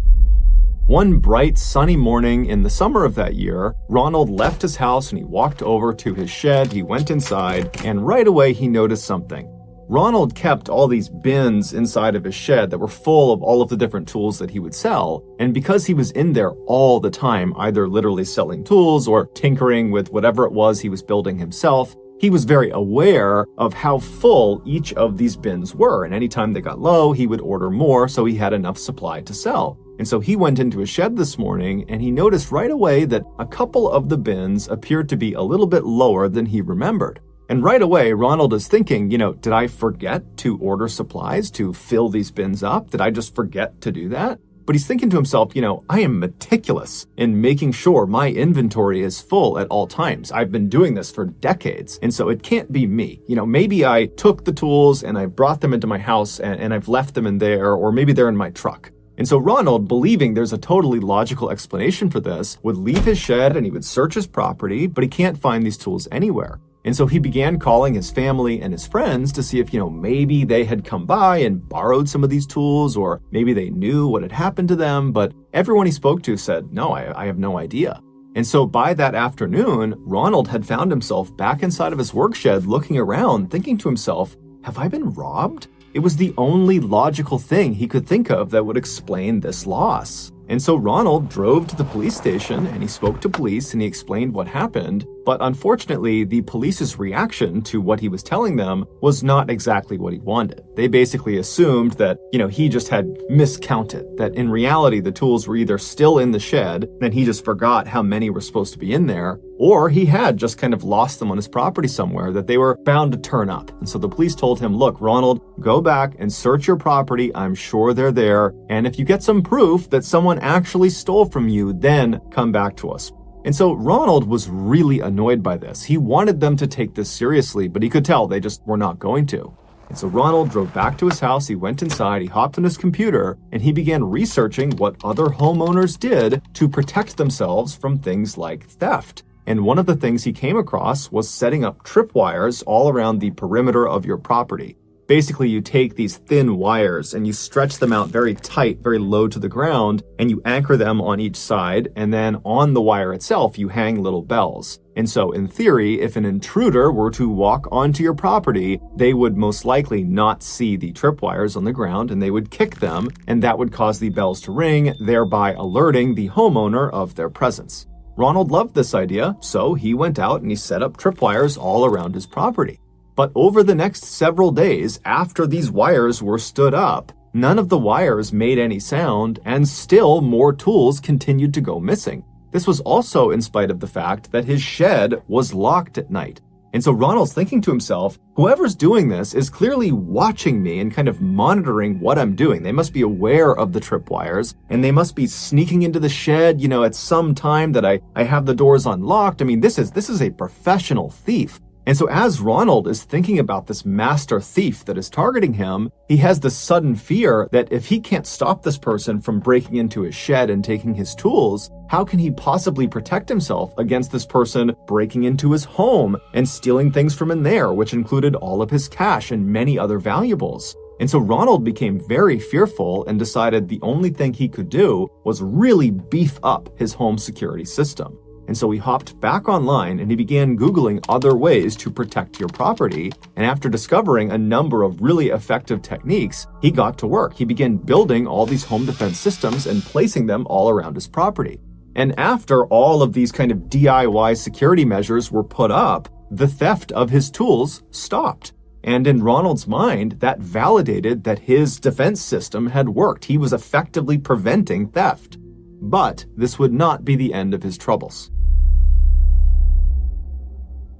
One bright, sunny morning in the summer of that year, Ronald left his house and he walked over to his shed. He went inside, and right away he noticed something. Ronald kept all these bins inside of his shed that were full of all of the different tools that he would sell. And because he was in there all the time, either literally selling tools or tinkering with whatever it was he was building himself, he was very aware of how full each of these bins were. And anytime they got low, he would order more so he had enough supply to sell. And so he went into his shed this morning and he noticed right away that a couple of the bins appeared to be a little bit lower than he remembered. And right away, Ronald is thinking, did I forget to order supplies to fill these bins up? Did I just forget to do that? But he's thinking to himself, I am meticulous in making sure my inventory is full at all times. I've been doing this for decades, and so it can't be me. Maybe I took the tools and I brought them into my house and I've left them in there, or maybe they're in my truck. And so Ronald, believing there's a totally logical explanation for this, would leave his shed and he would search his property, but he can't find these tools anywhere. And so he began calling his family and his friends to see if, maybe they had come by and borrowed some of these tools, or maybe they knew what had happened to them. But everyone he spoke to said, no, I have no idea. And so by that afternoon, Ronald had found himself back inside of his work shed looking around, thinking to himself, have I been robbed? It was the only logical thing he could think of that would explain this loss. And so Ronald drove to the police station and he spoke to police and he explained what happened. But unfortunately, the police's reaction to what he was telling them was not exactly what he wanted. They basically assumed that, he just had miscounted, that in reality, the tools were either still in the shed, and he just forgot how many were supposed to be in there, or he had just kind of lost them on his property somewhere, that they were bound to turn up. And so the police told him, look, Ronald, go back and search your property. I'm sure they're there. And if you get some proof that someone actually stole from you, then come back to us. And so Ronald was really annoyed by this. He wanted them to take this seriously, but he could tell they just were not going to. And so Ronald drove back to his house, he went inside, he hopped on his computer, and he began researching what other homeowners did to protect themselves from things like theft. And one of the things he came across was setting up tripwires all around the perimeter of your property. Basically, you take these thin wires and you stretch them out very tight, very low to the ground, and you anchor them on each side, and then on the wire itself, you hang little bells. And so, in theory, if an intruder were to walk onto your property, they would most likely not see the tripwires on the ground, and they would kick them, and that would cause the bells to ring, thereby alerting the homeowner of their presence. Ronald loved this idea, so he went out and he set up tripwires all around his property. But over the next several days, after these wires were stood up, none of the wires made any sound, and still more tools continued to go missing. This was also in spite of the fact that his shed was locked at night. And so Ronald's thinking to himself, whoever's doing this is clearly watching me and kind of monitoring what I'm doing. They must be aware of the tripwires, and they must be sneaking into the shed, at some time that I have the doors unlocked. I mean, this is a professional thief. And so as Ronald is thinking about this master thief that is targeting him, he has this sudden fear that if he can't stop this person from breaking into his shed and taking his tools, how can he possibly protect himself against this person breaking into his home and stealing things from in there, which included all of his cash and many other valuables? And so Ronald became very fearful and decided the only thing he could do was really beef up his home security system. And so he hopped back online and he began Googling other ways to protect your property. And after discovering a number of really effective techniques, he got to work. He began building all these home defense systems and placing them all around his property. And after all of these kind of DIY security measures were put up, the theft of his tools stopped. And in Ronald's mind, that validated that his defense system had worked. He was effectively preventing theft. But this would not be the end of his troubles.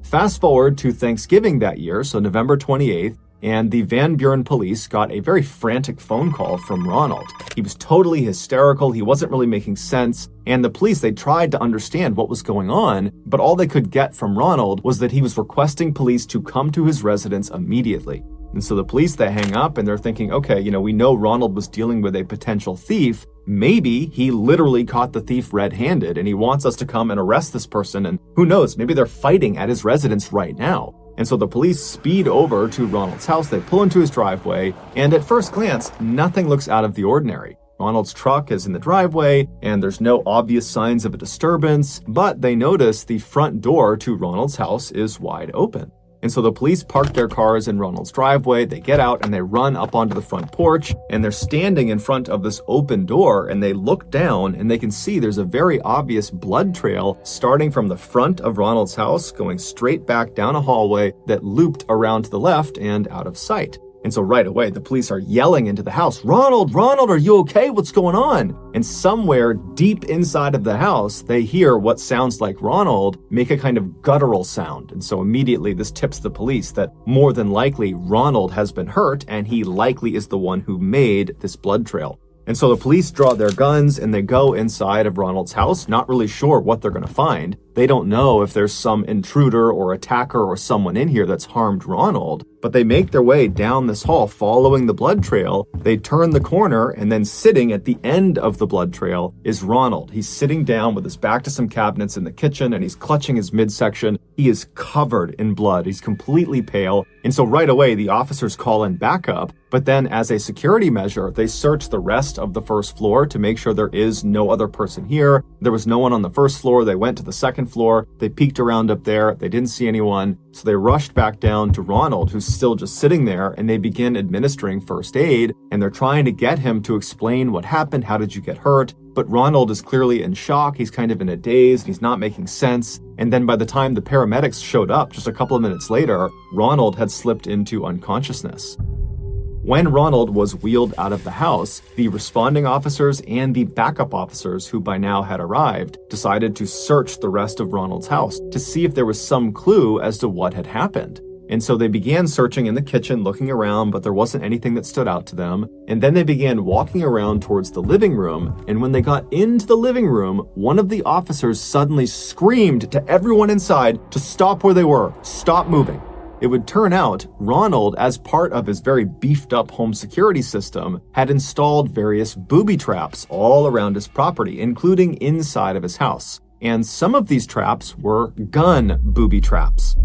Fast forward to Thanksgiving that year, so November 28th, and the Van Buren police got a very frantic phone call from Ronald. He was totally hysterical, he wasn't really making sense, and the police, they tried to understand what was going on, but all they could get from Ronald was that he was requesting police to come to his residence immediately. And so the police, they hang up and they're thinking, okay, we know Ronald was dealing with a potential thief. Maybe he literally caught the thief red-handed and he wants us to come and arrest this person, and who knows, maybe they're fighting at his residence right now. And so the police speed over to Ronald's house, they pull into his driveway, and at first glance, nothing looks out of the ordinary. Ronald's truck is in the driveway, and there's no obvious signs of a disturbance, but they notice the front door to Ronald's house is wide open. And so the police park their cars in Ronald's driveway, they get out and they run up onto the front porch, and they're standing in front of this open door, and they look down and they can see there's a very obvious blood trail starting from the front of Ronald's house, going straight back down a hallway that looped around to the left and out of sight. And so right away, the police are yelling into the house, Ronald, are you okay? What's going on? And somewhere deep inside of the house, they hear what sounds like Ronald make a kind of guttural sound. And so immediately this tips the police that more than likely Ronald has been hurt and he likely is the one who made this blood trail. And so the police draw their guns and they go inside of Ronald's house, not really sure what they're going to find. They don't know if there's some intruder or attacker or someone in here that's harmed Ronald, but they make their way down this hall following the blood trail. They turn the corner, and then sitting at the end of the blood trail is Ronald. He's sitting down with his back to some cabinets in the kitchen and he's clutching his midsection. He is covered in blood. He's completely pale. And so right away, the officers call in backup. But then as a security measure, they search the rest of the first floor to make sure there is no other person here. There was no one on the first floor. They went to the second floor. They peeked around up there. They didn't see anyone. So they rushed back down to Ronald, who's still just sitting there, and they begin administering first aid. And they're trying to get him to explain what happened. How did you get hurt? But Ronald is clearly in shock. He's kind of in a daze. He's not making sense. And then by the time the paramedics showed up just a couple of minutes later, Ronald had slipped into unconsciousness. When Ronald was wheeled out of the house, the responding officers and the backup officers, who by now had arrived, decided to search the rest of Ronald's house to see if there was some clue as to what had happened. And so they began searching in the kitchen, looking around, but there wasn't anything that stood out to them. And then they began walking around towards the living room. And when they got into the living room, one of the officers suddenly screamed to everyone inside to stop where they were, stop moving. It would turn out Ronald, as part of his very beefed up home security system, had installed various booby traps all around his property, including inside of his house. And some of these traps were gun booby traps.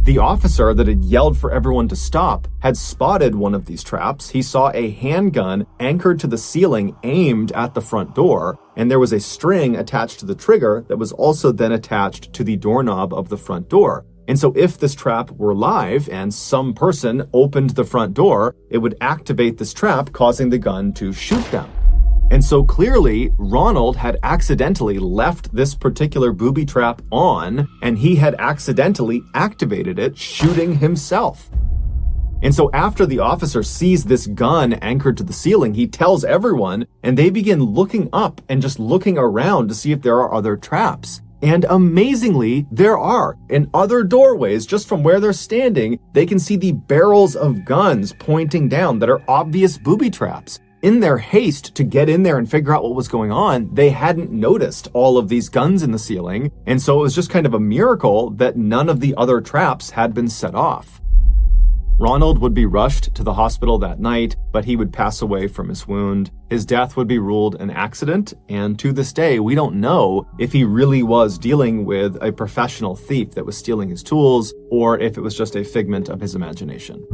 The officer that had yelled for everyone to stop had spotted one of these traps. He saw a handgun anchored to the ceiling aimed at the front door, and there was a string attached to the trigger that was also then attached to the doorknob of the front door. And so if this trap were live and some person opened the front door, it would activate this trap, causing the gun to shoot them. And so clearly, Ronald had accidentally left this particular booby trap on, and he had accidentally activated it, shooting himself. And so after the officer sees this gun anchored to the ceiling, he tells everyone, and they begin looking up and just looking around to see if there are other traps. And amazingly, there are. In other doorways, just from where they're standing, they can see the barrels of guns pointing down that are obvious booby traps. In their haste to get in there and figure out what was going on, they hadn't noticed all of these guns in the ceiling, and so it was just kind of a miracle that none of the other traps had been set off. Ronald would be rushed to the hospital that night, but he would pass away from his wound. His death would be ruled an accident, and to this day, we don't know if he really was dealing with a professional thief that was stealing his tools, or if it was just a figment of his imagination.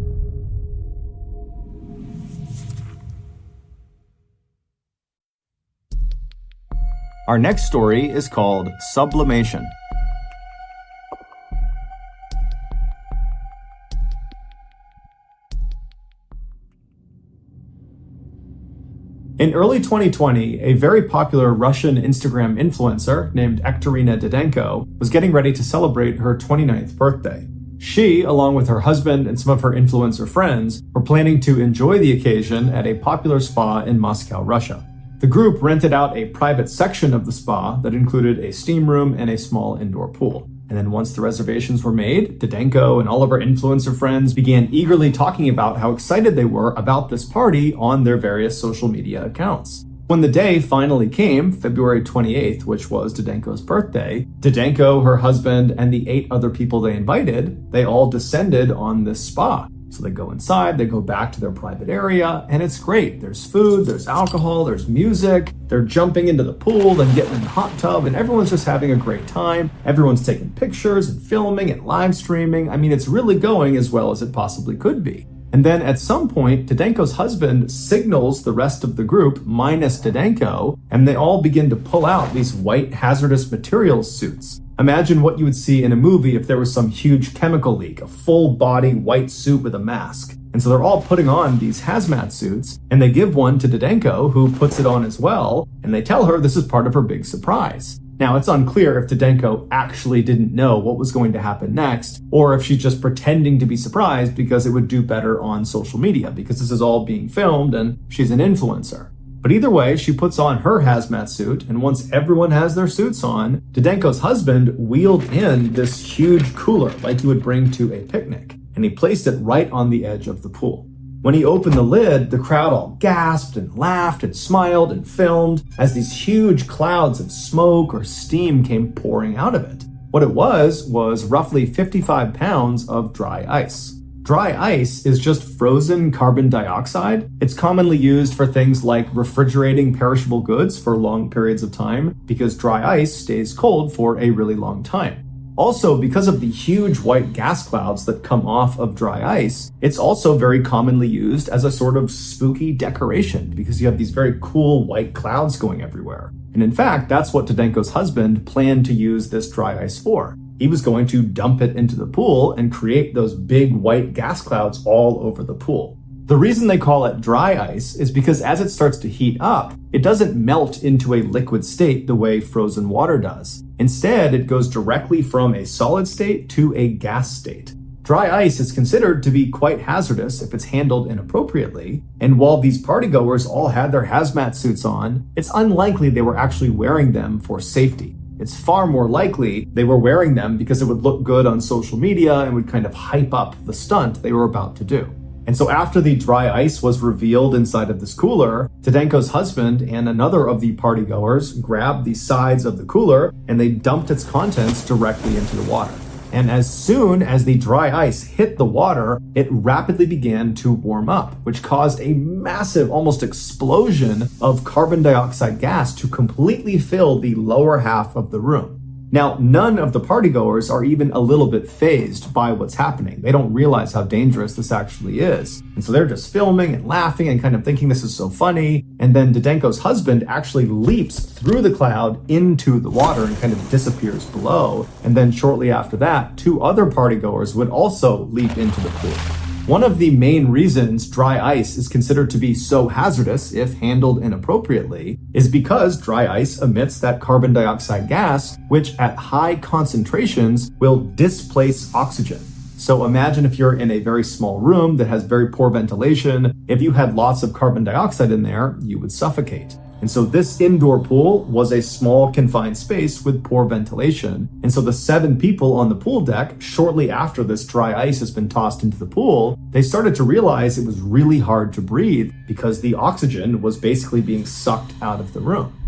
Our next story is called Sublimation. In early 2020, a very popular Russian Instagram influencer named Ekterina Didenko was getting ready to celebrate her 29th birthday. She, along with her husband and some of her influencer friends, were planning to enjoy the occasion at a popular spa in Moscow, Russia. The group rented out a private section of the spa that included a steam room and a small indoor pool. And then once the reservations were made, Didenko and all of her influencer friends began eagerly talking about how excited they were about this party on their various social media accounts. When the day finally came, February 28th, which was Didenko's birthday, Didenko, her husband, and the 8 other people they invited, they all descended on this spa. So they go inside, they go back to their private area, and it's great. There's food, there's alcohol, there's music, they're jumping into the pool, then getting in the hot tub, and everyone's just having a great time. Everyone's taking pictures and filming and live streaming. I mean, it's really going as well as it possibly could be. And then at some point, Didenko's husband signals the rest of the group, minus Didenko, and they all begin to pull out these white hazardous materials suits. Imagine what you would see in a movie if there was some huge chemical leak, a full body white suit with a mask. And so they're all putting on these hazmat suits, and they give one to Didenko, who puts it on as well, and they tell her this is part of her big surprise. Now, it's unclear if Didenko actually didn't know what was going to happen next, or if she's just pretending to be surprised because it would do better on social media, because this is all being filmed and she's an influencer. But either way, she puts on her hazmat suit, and once everyone has their suits on, Didenko's husband wheeled in this huge cooler like you would bring to a picnic, and he placed it right on the edge of the pool. When he opened the lid, the crowd all gasped and laughed and smiled and filmed as these huge clouds of smoke or steam came pouring out of it. What it was roughly 55 pounds of dry ice. Dry ice is just frozen carbon dioxide. It's commonly used for things like refrigerating perishable goods for long periods of time because dry ice stays cold for a really long time. Also, because of the huge white gas clouds that come off of dry ice, it's also very commonly used as a sort of spooky decoration because you have these very cool white clouds going everywhere. And in fact, that's what Didenko's husband planned to use this dry ice for. He was going to dump it into the pool and create those big white gas clouds all over the pool. The reason they call it dry ice is because as it starts to heat up, it doesn't melt into a liquid state the way frozen water does. Instead, it goes directly from a solid state to a gas state. Dry ice is considered to be quite hazardous if it's handled inappropriately, and while these partygoers all had their hazmat suits on, it's unlikely they were actually wearing them for safety. It's far more likely they were wearing them because it would look good on social media and would kind of hype up the stunt they were about to do. And so after the dry ice was revealed inside of this cooler, Didenko's husband and another of the partygoers grabbed the sides of the cooler and they dumped its contents directly into the water. And as soon as the dry ice hit the water, it rapidly began to warm up, which caused a massive, almost explosion of carbon dioxide gas to completely fill the lower half of the room. Now, none of the partygoers are even a little bit fazed by what's happening. They don't realize how dangerous this actually is. And so they're just filming and laughing and kind of thinking this is so funny. And then Didenko's husband actually leaps through the cloud into the water and kind of disappears below. And then shortly after that, 2 other partygoers would also leap into the pool. One of the main reasons dry ice is considered to be so hazardous if handled inappropriately is because dry ice emits that carbon dioxide gas, which at high concentrations will displace oxygen. So imagine if you're in a very small room that has very poor ventilation, if you had lots of carbon dioxide in there, you would suffocate. And so this indoor pool was a small confined space with poor ventilation. And so the 7 people on the pool deck, shortly after this dry ice has been tossed into the pool, they started to realize it was really hard to breathe because the oxygen was basically being sucked out of the room.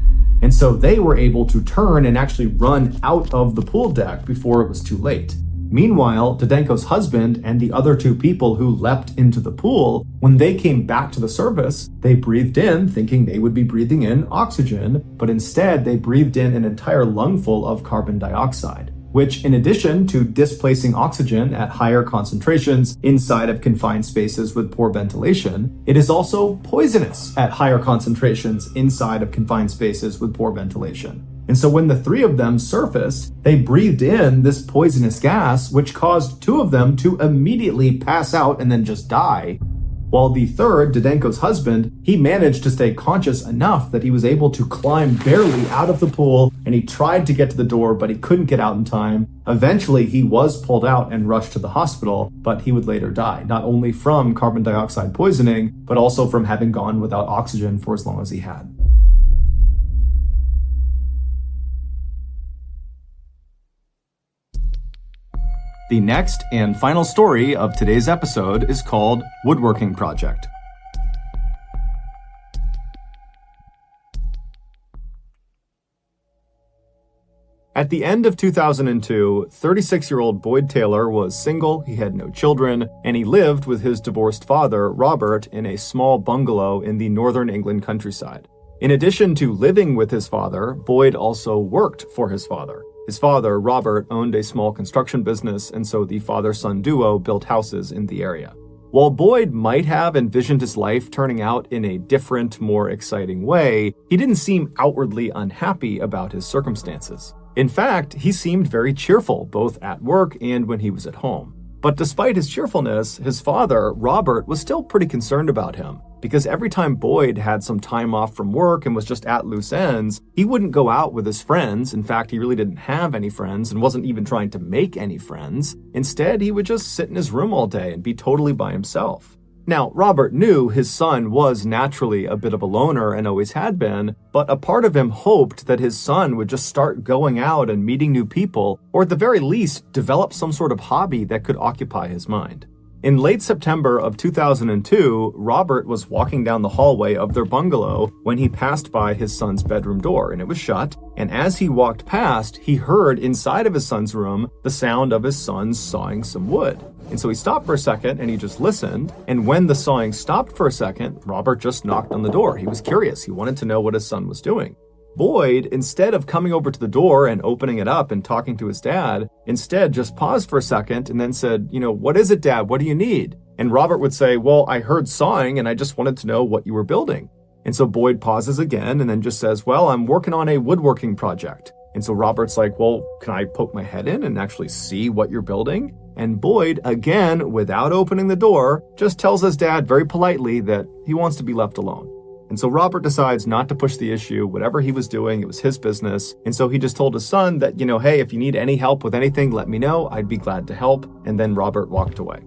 And so they were able to turn and actually run out of the pool deck before it was too late. Meanwhile, Didenko's husband and the other 2 people who leapt into the pool, when they came back to the surface, they breathed in thinking they would be breathing in oxygen, but instead they breathed in an entire lungful of carbon dioxide, which in addition to displacing oxygen at higher concentrations inside of confined spaces with poor ventilation, it is also poisonous at higher concentrations inside of confined spaces with poor ventilation. And so when the three of them surfaced, they breathed in this poisonous gas, which caused two of them to immediately pass out and then just die. While the third, Didenko's husband, he managed to stay conscious enough that he was able to climb barely out of the pool, and he tried to get to the door, but he couldn't get out in time. Eventually, he was pulled out and rushed to the hospital, but he would later die, not only from carbon dioxide poisoning, but also from having gone without oxygen for as long as he had. The next and final story of today's episode is called Woodworking Project. At the end of 2002, 36-year-old Boyd Taylor was single, he had no children, and he lived with his divorced father, Robert, in a small bungalow in the northern England countryside. In addition to living with his father, Boyd also worked for his father. His father, Robert, owned a small construction business, and so the father-son duo built houses in the area. While Boyd might have envisioned his life turning out in a different, more exciting way, he didn't seem outwardly unhappy about his circumstances. In fact, he seemed very cheerful, both at work and when he was at home. But despite his cheerfulness, his father, Robert, was still pretty concerned about him, because every time Boyd had some time off from work and was just at loose ends, he wouldn't go out with his friends. In fact, he really didn't have any friends and wasn't even trying to make any friends. Instead, he would just sit in his room all day and be totally by himself. Now, Robert knew his son was naturally a bit of a loner and always had been, but a part of him hoped that his son would just start going out and meeting new people, or at the very least, develop some sort of hobby that could occupy his mind. In late September of 2002, Robert was walking down the hallway of their bungalow when he passed by his son's bedroom door, and it was shut. And as he walked past, he heard inside of his son's room the sound of his son sawing some wood. And so he stopped for a second and he just listened. And when the sawing stopped for a second, Robert just knocked on the door. He was curious. He wanted to know what his son was doing. Boyd, instead of coming over to the door and opening it up and talking to his dad, instead just paused for a second and then said, "What is it, Dad? What do you need?" And Robert would say, "Well, I heard sawing and I just wanted to know what you were building." And so Boyd pauses again and then just says, "Well, I'm working on a woodworking project." And so Robert's like, "Well, can I poke my head in and actually see what you're building?" And Boyd, again, without opening the door, just tells his dad very politely that he wants to be left alone. And so Robert decides not to push the issue. Whatever he was doing, it was his business. And so he just told his son that, hey, if you need any help with anything, let me know. I'd be glad to help. And then Robert walked away.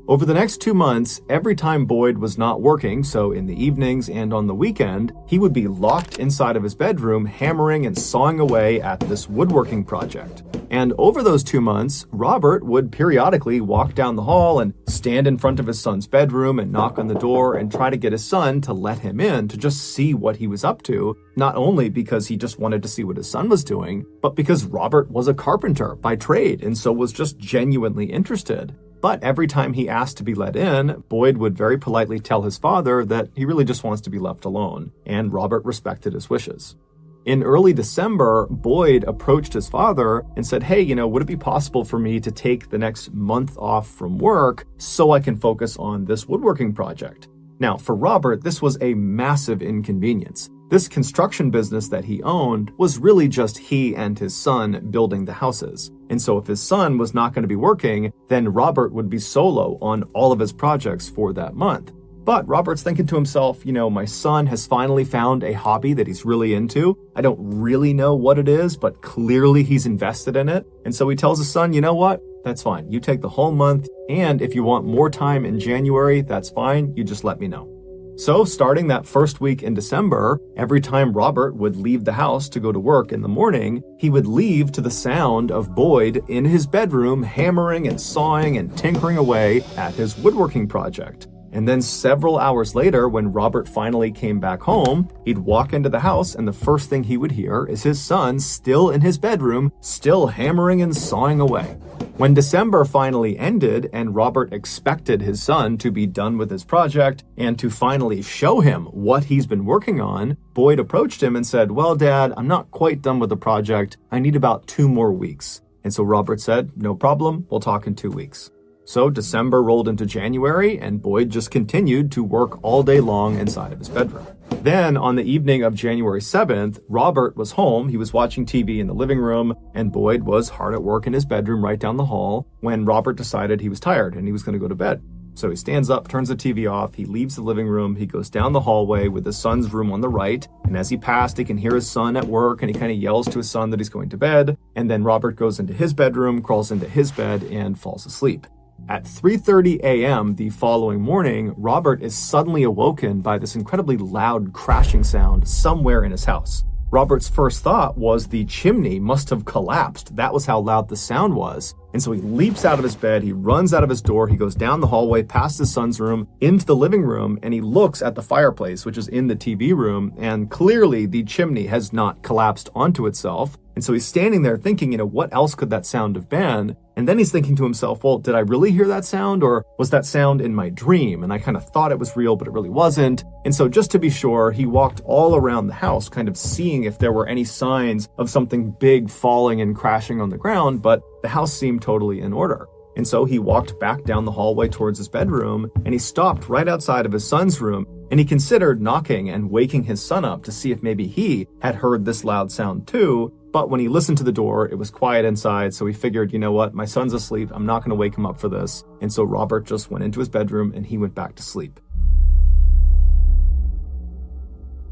Over the next 2 months, every time Boyd was not working, so in the evenings and on the weekend, he would be locked inside of his bedroom, hammering and sawing away at this woodworking project. And over those 2 months, Robert would periodically walk down the hall and stand in front of his son's bedroom and knock on the door and try to get his son to let him in to just see what he was up to, not only because he just wanted to see what his son was doing, but because Robert was a carpenter by trade and so was just genuinely interested. But every time he asked to be let in, Boyd would very politely tell his father that he really just wants to be left alone, and Robert respected his wishes. In early December, Boyd approached his father and said, "Hey, would it be possible for me to take the next month off from work so I can focus on this woodworking project?" Now, for Robert, this was a massive inconvenience. This construction business that he owned was really just he and his son building the houses. And so if his son was not going to be working, then Robert would be solo on all of his projects for that month. But Robert's thinking to himself, my son has finally found a hobby that he's really into. I don't really know what it is, but clearly he's invested in it. And so he tells his son, "You know what? That's fine. You take the whole month. And if you want more time in January, that's fine. You just let me know." So starting that first week in December, every time Robert would leave the house to go to work in the morning, he would leave to the sound of Boyd in his bedroom hammering and sawing and tinkering away at his woodworking project. And then several hours later, when Robert finally came back home, he'd walk into the house and the first thing he would hear is his son still in his bedroom, still hammering and sawing away. When December finally ended and Robert expected his son to be done with his project and to finally show him what he's been working on, Boyd approached him and said, "Well, Dad, I'm not quite done with the project. I need about 2 more weeks." And so Robert said, "No problem. We'll talk in 2 weeks." So December rolled into January, and Boyd just continued to work all day long inside of his bedroom. Then, on the evening of January 7th, Robert was home. He was watching TV in the living room, and Boyd was hard at work in his bedroom right down the hall when Robert decided he was tired and he was going to go to bed. So he stands up, turns the TV off, he leaves the living room, he goes down the hallway with his son's room on the right, and as he passed, he can hear his son at work, and he kind of yells to his son that he's going to bed, and then Robert goes into his bedroom, crawls into his bed, and falls asleep. At 3:30 a.m. the following morning, Robert is suddenly awoken by this incredibly loud crashing sound somewhere in his house. Robert's first thought was the chimney must have collapsed. That was how loud the sound was. And so he leaps out of his bed, he runs out of his door, he goes down the hallway, past his son's room, into the living room, and he looks at the fireplace, which is in the TV room, and clearly the chimney has not collapsed onto itself. And so he's standing there thinking, what else could that sound have been? And then he's thinking to himself, well, did I really hear that sound, or was that sound in my dream? And I kind of thought it was real, but it really wasn't. And so just to be sure, he walked all around the house, kind of seeing if there were any signs of something big falling and crashing on the ground, but the house seemed totally in order. And so he walked back down the hallway towards his bedroom, and he stopped right outside of his son's room, and he considered knocking and waking his son up to see if maybe he had heard this loud sound too. But when he listened to the door, it was quiet inside, so he figured, what, my son's asleep, I'm not going to wake him up for this. And so Robert just went into his bedroom and he went back to sleep.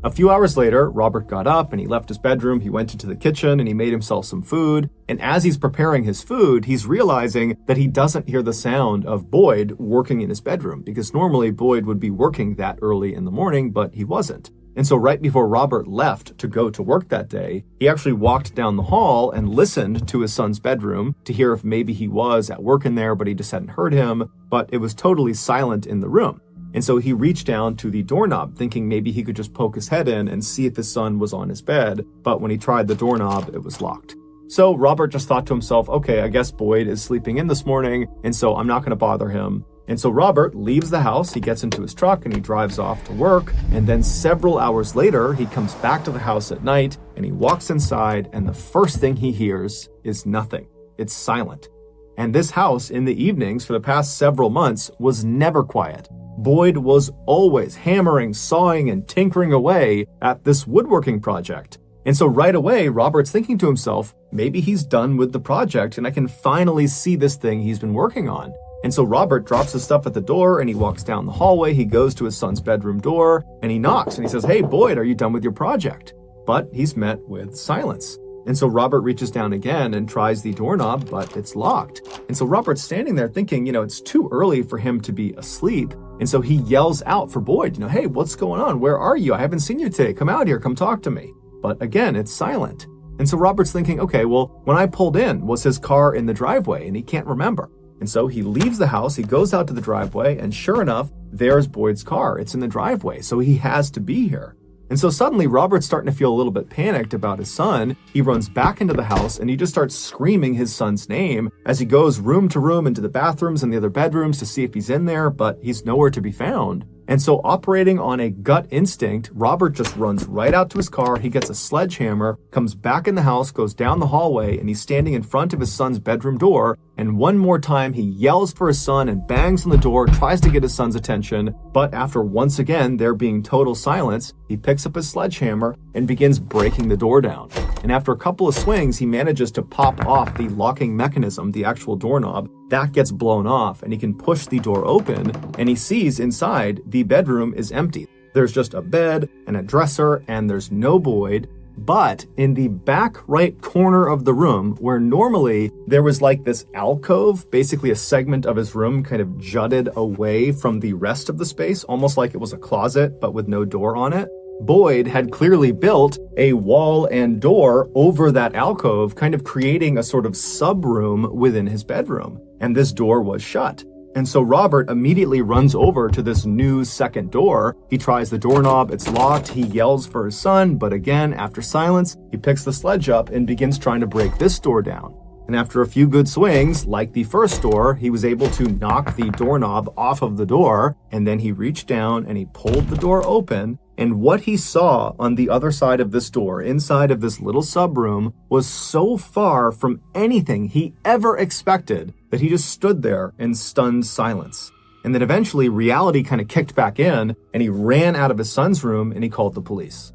A few hours later, Robert got up and he left his bedroom, he went into the kitchen and he made himself some food. And as he's preparing his food, he's realizing that he doesn't hear the sound of Boyd working in his bedroom, because normally Boyd would be working that early in the morning, but he wasn't. And so right before Robert left to go to work that day, he actually walked down the hall and listened to his son's bedroom to hear if maybe he was at work in there, but he just hadn't heard him, but it was totally silent in the room. And so he reached down to the doorknob, thinking maybe he could just poke his head in and see if his son was on his bed, but when he tried the doorknob, it was locked. So Robert just thought to himself, okay, I guess Boyd is sleeping in this morning, and so I'm not going to bother him. And so Robert leaves the house, he gets into his truck, and he drives off to work. And then several hours later, he comes back to the house at night, and he walks inside, and the first thing he hears is nothing. It's silent. And this house in the evenings for the past several months was never quiet. Boyd was always hammering, sawing, and tinkering away at this woodworking project. And so right away, Robert's thinking to himself, maybe he's done with the project, and I can finally see this thing he's been working on. And so Robert drops his stuff at the door and he walks down the hallway. He goes to his son's bedroom door and he knocks and he says, hey, Boyd, are you done with your project? But he's met with silence. And so Robert reaches down again and tries the doorknob, but it's locked. And so Robert's standing there thinking, it's too early for him to be asleep. And so he yells out for Boyd, hey, what's going on? Where are you? I haven't seen you today. Come out here. Come talk to me. But again, it's silent. And so Robert's thinking, okay, well, when I pulled in, was his car in the driveway? And he can't remember. And so he leaves the house, he goes out to the driveway, and sure enough, there's Boyd's car. It's in the driveway, so he has to be here. And so suddenly Robert's starting to feel a little bit panicked about his son. He runs back into the house and he just starts screaming his son's name as he goes room to room into the bathrooms and the other bedrooms to see if he's in there, but he's nowhere to be found. And so operating on a gut instinct, Robert just runs right out to his car. He gets a sledgehammer, comes back in the house, goes down the hallway, and he's standing in front of his son's bedroom door. And one more time, he yells for his son and bangs on the door, tries to get his son's attention. But after once again there being total silence, he picks up his sledgehammer and begins breaking the door down. And after a couple of swings, he manages to pop off the locking mechanism, the actual doorknob. That gets blown off and he can push the door open and he sees inside the bedroom is empty. There's just a bed and a dresser and there's no Boyd. But in the back right corner of the room, where normally there was like this alcove, basically a segment of his room kind of jutted away from the rest of the space, almost like it was a closet, but with no door on it, Boyd had clearly built a wall and door over that alcove, kind of creating a sort of sub-room within his bedroom. And this door was shut. And so Robert immediately runs over to this new second door. He tries the doorknob, it's locked, he yells for his son, but again, after silence, he picks the sledge up and begins trying to break this door down. And after a few good swings, like the first door, he was able to knock the doorknob off of the door, and then he reached down and he pulled the door open, And what he saw on the other side of this door, inside of this little subroom, was so far from anything he ever expected that he just stood there in stunned silence. And then eventually reality kind of kicked back in, and he ran out of his son's room and he called the police.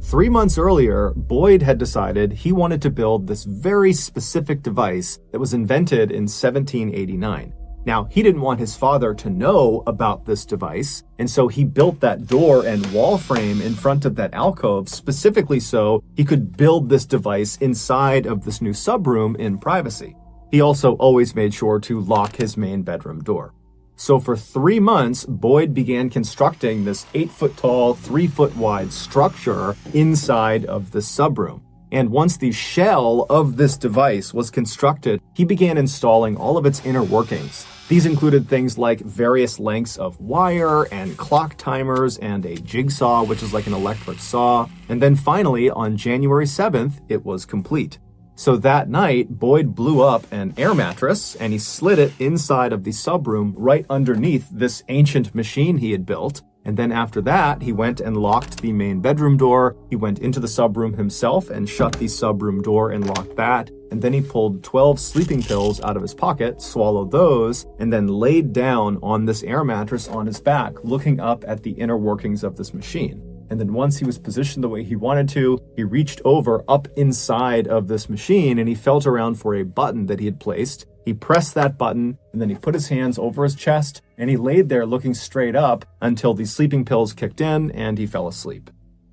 3 months earlier, Boyd had decided he wanted to build this very specific device that was invented in 1789. Now, he didn't want his father to know about this device, and so he built that door and wall frame in front of that alcove specifically so he could build this device inside of this new subroom in privacy. He also always made sure to lock his main bedroom door. So for 3 months, Boyd began constructing this 8-foot tall, 3-foot wide structure inside of the subroom. And once the shell of this device was constructed, he began installing all of its inner workings. These included things like various lengths of wire and clock timers and a jigsaw, which is like an electric saw. And then finally, on January 7th, it was complete. So that night, Boyd blew up an air mattress and he slid it inside of the subroom right underneath this ancient machine he had built. And then after that, he went and locked the main bedroom door. He went into the subroom himself and shut the subroom door and locked that. And then he pulled 12 sleeping pills out of his pocket, swallowed those, and then laid down on this air mattress on his back, looking up at the inner workings of this machine. And then once he was positioned the way he wanted to, he reached over up inside of this machine and he felt around for a button that he had placed. He pressed that button and then he put his hands over his chest and he laid there looking straight up until the sleeping pills kicked in and he fell asleep.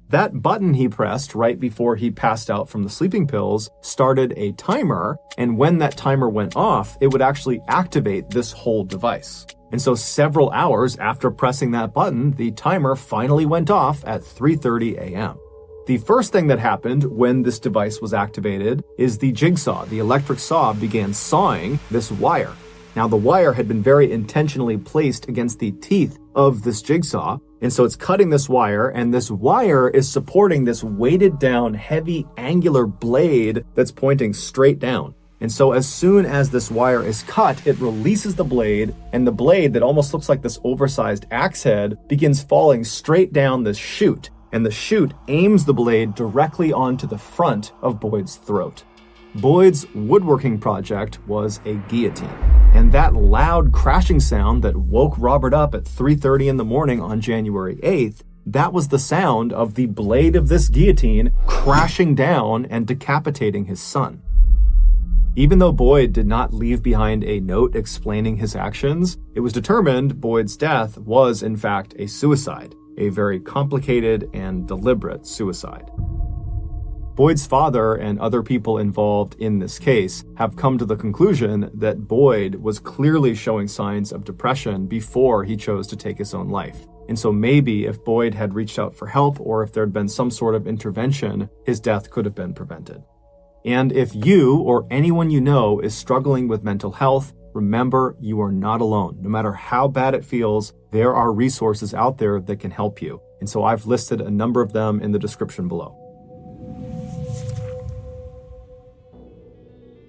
That button he pressed right before he passed out from the sleeping pills started a timer, and when that timer went off, it would actually activate this whole device. And so several hours after pressing that button, the timer finally went off at 3:30 a.m. The first thing that happened when this device was activated is the jigsaw, the electric saw, began sawing this wire. Now, the wire had been very intentionally placed against the teeth of this jigsaw, and so it's cutting this wire, and this wire is supporting this weighted down, heavy, angular blade that's pointing straight down. And so as soon as this wire is cut, it releases the blade, and the blade that almost looks like this oversized axe head begins falling straight down this chute, and the chute aims the blade directly onto the front of Boyd's throat. Boyd's woodworking project was a guillotine, and that loud crashing sound that woke Robert up at 3:30 in the morning on January 8th, that was the sound of the blade of this guillotine crashing down and decapitating his son. Even though Boyd did not leave behind a note explaining his actions, it was determined Boyd's death was in fact a suicide, a very complicated and deliberate suicide. Boyd's father and other people involved in this case have come to the conclusion that Boyd was clearly showing signs of depression before he chose to take his own life. And so maybe if Boyd had reached out for help or if there had been some sort of intervention, his death could have been prevented. And if you or anyone you know is struggling with mental health, remember you are not alone. No matter how bad it feels, there are resources out there that can help you. And so I've listed a number of them in the description below.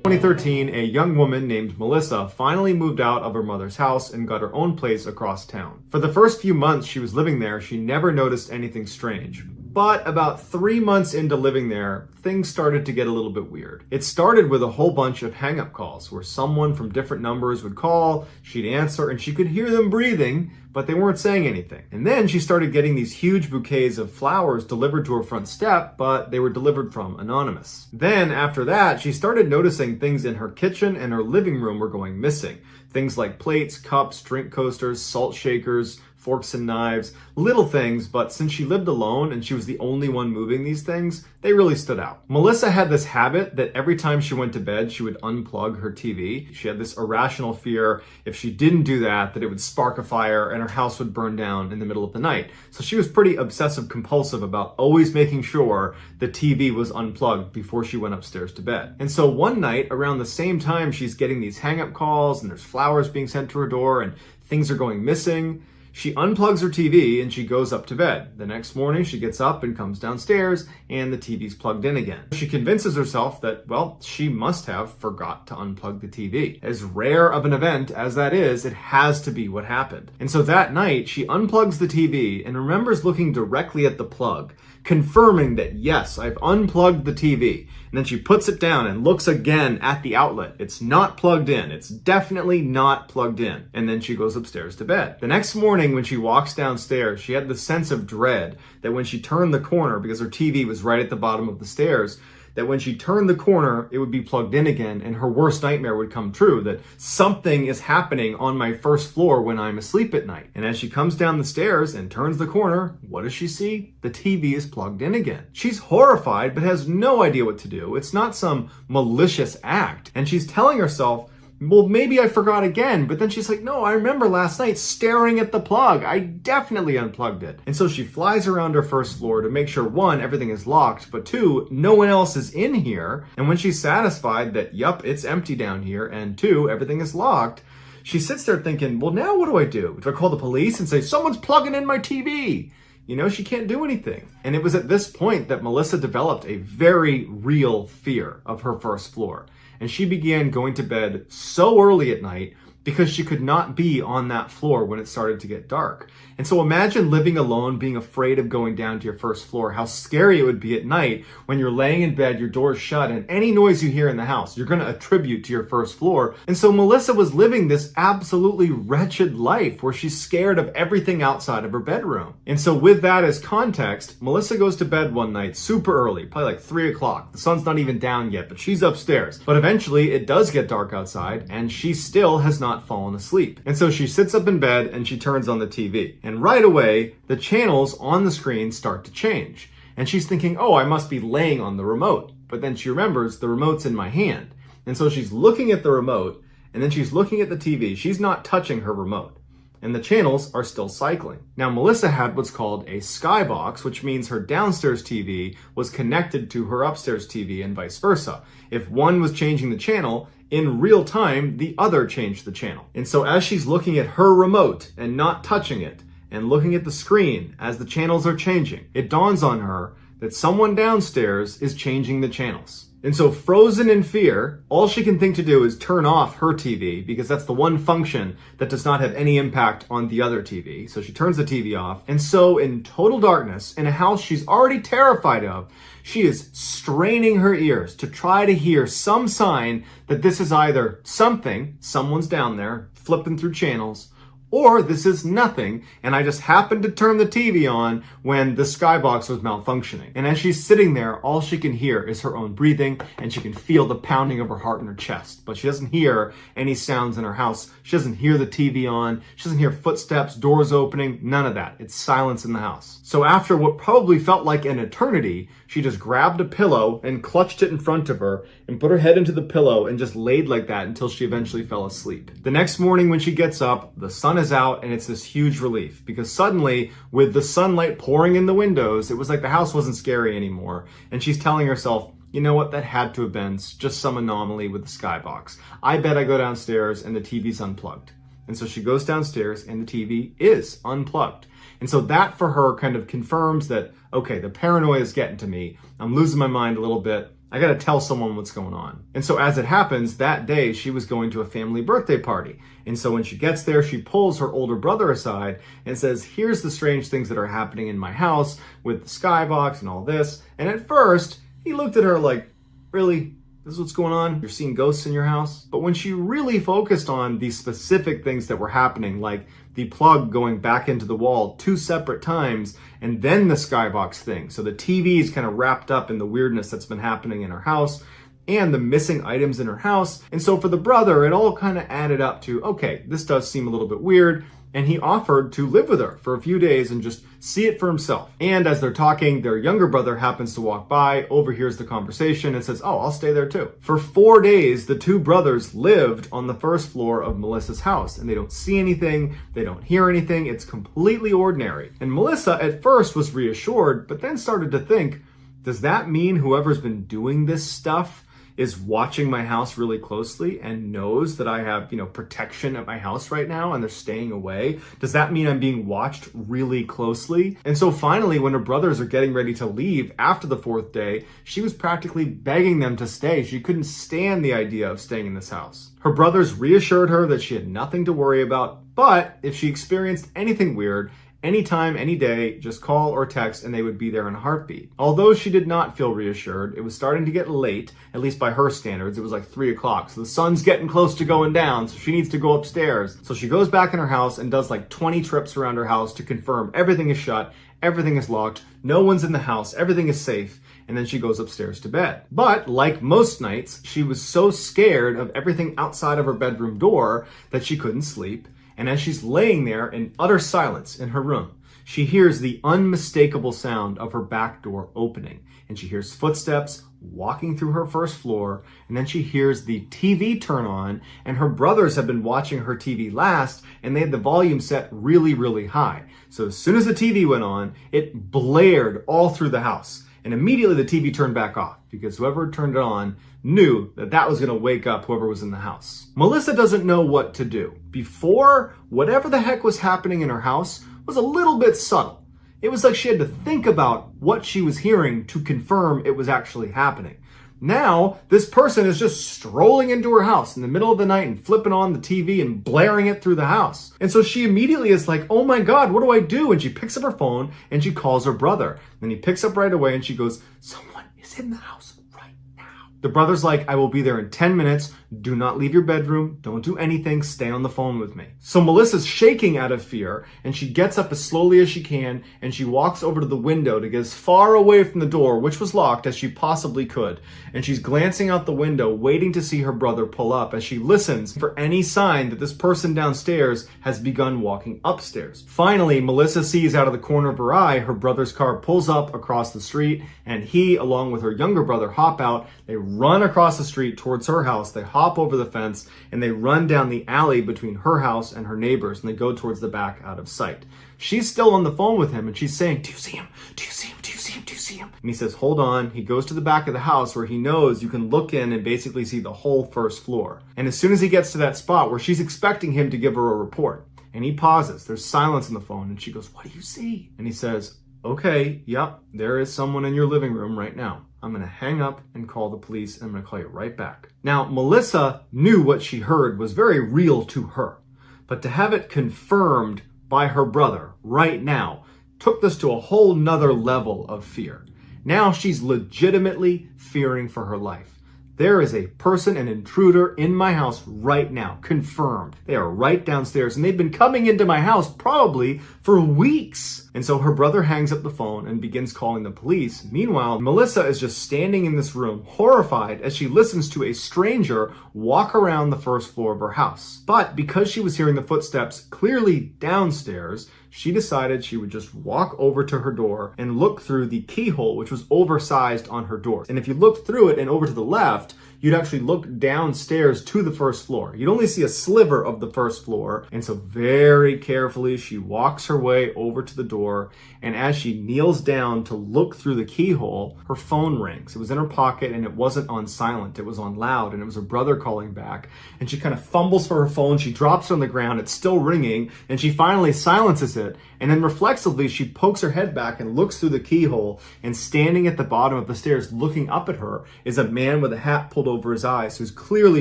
2013, a young woman named Melissa finally moved out of her mother's house and got her own place across town. For the first few months she was living there, she never noticed anything strange. But about 3 months into living there, things started to get a little bit weird. It started with a whole bunch of hang-up calls where someone from different numbers would call, she'd answer, and she could hear them breathing, but they weren't saying anything. And then she started getting these huge bouquets of flowers delivered to her front step, but they were delivered from anonymous. Then after that, she started noticing things in her kitchen and her living room were going missing. Things like plates, cups, drink coasters, salt shakers, forks and knives, little things, but since she lived alone and she was the only one moving these things, they really stood out. Melissa had this habit that every time she went to bed, she would unplug her TV. She had this irrational fear if she didn't do that, that it would spark a fire and her house would burn down in the middle of the night. So she was pretty obsessive compulsive about always making sure the TV was unplugged before she went upstairs to bed. And so one night, around the same time she's getting these hang-up calls and there's flowers being sent to her door and things are going missing, She unplugs her TV and she goes up to bed. The next morning, she gets up and comes downstairs and the TV's plugged in again. She convinces herself that, well, she must have forgot to unplug the TV. As rare of an event as that is, it has to be what happened. And so that night, she unplugs the TV and remembers looking directly at the plug, confirming that, yes, I've unplugged the TV. And then she puts it down and looks again at the outlet. It's not plugged in. It's definitely not plugged in. And then she goes upstairs to bed. The next morning when she walks downstairs, she had the sense of dread that when she turned the corner, because her TV was right at the bottom of the stairs, that when she turned the corner, it would be plugged in again and her worst nightmare would come true, that something is happening on my first floor when I'm asleep at night. And as she comes down the stairs and turns the corner, what does she see? The TV is plugged in again. She's horrified, but has no idea what to do. It's not some malicious act. And she's telling herself, well, maybe I forgot again, but then she's like, no, I remember last night staring at the plug. I definitely unplugged it. And so she flies around her first floor to make sure, one, everything is locked, but two, no one else is in here. And when she's satisfied that, yup, it's empty down here, and two, everything is locked, she sits there thinking, well, now what do I do? Do I call the police and say, someone's plugging in my TV? You know, she can't do anything. And it was at this point that Melissa developed a very real fear of her first floor. And she began going to bed so early at night because she could not be on that floor when it started to get dark. And so imagine living alone, being afraid of going down to your first floor, how scary it would be at night when you're laying in bed, your door's shut, and any noise you hear in the house, you're going to attribute to your first floor. And so Melissa was living this absolutely wretched life where she's scared of everything outside of her bedroom. And so with that as context, Melissa goes to bed one night super early, probably like 3 o'clock. The sun's not even down yet, but she's upstairs. But eventually it does get dark outside and she still has not fallen asleep. And so she sits up in bed and she turns on the TV. And right away, the channels on the screen start to change. And she's thinking, oh, I must be laying on the remote. But then she remembers the remote's in my hand. And so she's looking at the remote and then she's looking at the TV. She's not touching her remote. And the channels are still cycling. Now, Melissa had what's called a skybox, which means her downstairs TV was connected to her upstairs TV and vice versa. If one was changing the channel, in real time, the other changed the channel. And so as she's looking at her remote and not touching it, and looking at the screen as the channels are changing, it dawns on her that someone downstairs is changing the channels. And so frozen in fear, all she can think to do is turn off her TV because that's the one function that does not have any impact on the other TV. So she turns the TV off. And so in total darkness, in a house she's already terrified of, she is straining her ears to try to hear some sign that this is either something, someone's down there flipping through channels, or this is nothing, and I just happened to turn the TV on when the skybox was malfunctioning. And as she's sitting there, all she can hear is her own breathing, and she can feel the pounding of her heart in her chest. But she doesn't hear any sounds in her house. She doesn't hear the TV on. She doesn't hear footsteps, doors opening, none of that. It's silence in the house. So after what probably felt like an eternity, she just grabbed a pillow and clutched it in front of her and put her head into the pillow and just laid like that until she eventually fell asleep. The next morning when she gets up, the sun is out and it's this huge relief because suddenly with the sunlight pouring in the windows, it was like the house wasn't scary anymore. And she's telling herself, you know what, that had to have been just some anomaly with the skybox. I bet I go downstairs and the TV's unplugged. And so she goes downstairs and the TV is unplugged. And so that for her kind of confirms that, okay, the paranoia is getting to me. I'm losing my mind a little bit. I got to tell someone what's going on. And so as it happens, that day she was going to a family birthday party. And so when she gets there, she pulls her older brother aside and says, here's the strange things that are happening in my house with the skybox and all this. And at first, he looked at her like, really? This is what's going on? You're seeing ghosts in your house? But when she really focused on the specific things that were happening, like the plug going back into the wall 2 separate times, and then the skybox thing. So the TV is kind of wrapped up in the weirdness that's been happening in her house and the missing items in her house. And so for the brother, it all kind of added up to, okay, this does seem a little bit weird. And he offered to live with her for a few days and just see it for himself. And as they're talking, their younger brother happens to walk by, overhears the conversation, and says, oh, I'll stay there too. For 4 days, the two brothers lived on the first floor of Melissa's house, and they don't see anything, they don't hear anything, it's completely ordinary. And Melissa at first was reassured, but then started to think, does that mean whoever's been doing this stuff is watching my house really closely and knows that I have, protection at my house right now and they're staying away? Does that mean I'm being watched really closely? And so finally, when her brothers are getting ready to leave after the 4th day, she was practically begging them to stay. She couldn't stand the idea of staying in this house. Her brothers reassured her that she had nothing to worry about, but if she experienced anything weird, anytime, any day, just call or text and they would be there in a heartbeat. Although she did not feel reassured, it was starting to get late, at least by her standards. It was like 3 o'clock, so the sun's getting close to going down, so she needs to go upstairs. So she goes back in her house and does like 20 trips around her house to confirm everything is shut, everything is locked, no one's in the house, everything is safe, and then she goes upstairs to bed. But like most nights, she was so scared of everything outside of her bedroom door that she couldn't sleep. And as she's laying there in utter silence in her room, she hears the unmistakable sound of her back door opening. And she hears footsteps walking through her first floor. And then she hears the TV turn on. And her brothers have been watching her TV last, and they had the volume set really, really high. So as soon as the TV went on, it blared all through the house. And immediately the TV turned back off because whoever turned it on knew that that was going to wake up whoever was in the house. Melissa doesn't know what to do. Before, whatever the heck was happening in her house was a little bit subtle. It was like she had to think about what she was hearing to confirm it was actually happening. Now, this person is just strolling into her house in the middle of the night and flipping on the TV and blaring it through the house. And so she immediately is like, oh my God, what do I do? And she picks up her phone and she calls her brother. Then he picks up right away and she goes, someone is in the house right now. The brother's like, I will be there in 10 minutes. Do not leave your bedroom. Don't do anything. Stay on the phone with me. So Melissa's shaking out of fear and she gets up as slowly as she can and she walks over to the window to get as far away from the door, which was locked, as she possibly could. And she's glancing out the window, waiting to see her brother pull up as she listens for any sign that this person downstairs has begun walking upstairs. Finally, Melissa sees out of the corner of her eye her brother's car pulls up across the street, and he, along with her younger brother, hop out. They run across the street towards her house. They hop over the fence and they run down the alley between her house and her neighbors, and they go towards the back out of sight. She's still on the phone with him and she's saying, do you see him? Do you see him? Do you see him? Do you see him? And he says, hold on. He goes to the back of the house where he knows you can look in and basically see the whole first floor. And as soon as he gets to that spot where she's expecting him to give her a report, and he pauses, there's silence on the phone, and she goes, what do you see? And he says, okay, yep, there is someone in your living room right now. I'm going to hang up and call the police, and I'm going to call you right back. Now, Melissa knew what she heard was very real to her, but to have it confirmed by her brother right now took this to a whole nother level of fear. Now she's legitimately fearing for her life. There is a person, an intruder in my house right now, confirmed. They are right downstairs and they've been coming into my house probably for weeks. And so her brother hangs up the phone and begins calling the police. Meanwhile, Melissa is just standing in this room, horrified as she listens to a stranger walk around the first floor of her house. But because she was hearing the footsteps clearly downstairs, she decided she would just walk over to her door and look through the keyhole, which was oversized on her door. And if you looked through it and over to the left, you'd actually look downstairs to the first floor. You'd only see a sliver of the first floor. And so very carefully, she walks her way over to the door. And as she kneels down to look through the keyhole, her phone rings. It was in her pocket and it wasn't on silent. It was on loud, and it was her brother calling back. And she kind of fumbles for her phone. She drops it on the ground. It's still ringing. And she finally silences it. And then reflexively, she pokes her head back and looks through the keyhole. And standing at the bottom of the stairs, looking up at her, is a man with a hat pulled over his eyes who's clearly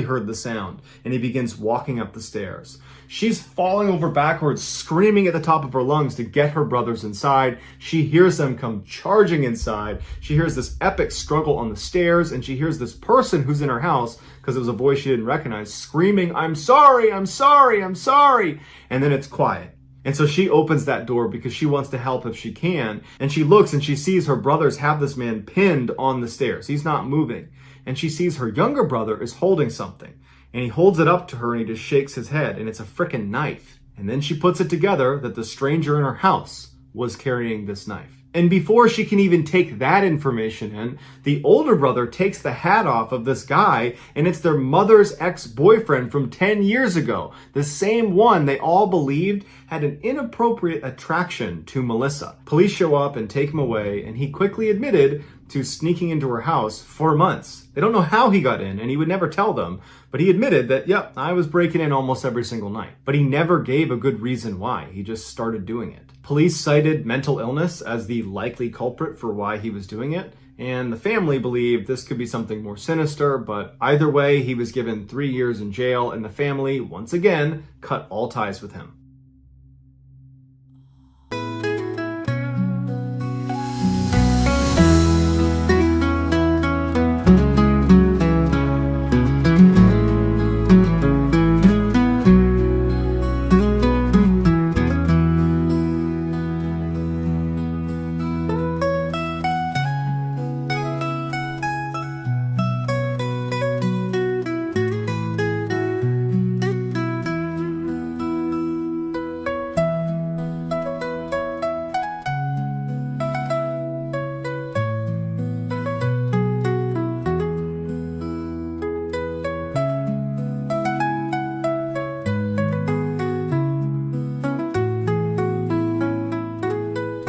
heard the sound, and he begins walking up the stairs. She's falling over backwards, screaming at the top of her lungs to get her brothers inside. She hears them come charging inside. She hears this epic struggle on the stairs, and she hears this person who's in her house, because it was a voice she didn't recognize, screaming, I'm sorry, I'm sorry, I'm sorry. And then it's quiet. And so she opens that door because she wants to help if she can. And she looks and she sees her brothers have this man pinned on the stairs. He's not moving. And she sees her younger brother is holding something. And he holds it up to her and he just shakes his head, and it's a frickin' knife. And then she puts it together that the stranger in her house was carrying this knife. And before she can even take that information in, the older brother takes the hat off of this guy, and it's their mother's ex-boyfriend from 10 years ago. The same one they all believed had an inappropriate attraction to Melissa. Police show up and take him away, and he quickly admitted to sneaking into her house for months. They don't know how he got in, and he would never tell them, but he admitted that, yep, I was breaking in almost every single night. But he never gave a good reason why. He just started doing it. Police cited mental illness as the likely culprit for why he was doing it, and the family believed this could be something more sinister, but either way, he was given 3 years in jail, and the family, once again, cut all ties with him.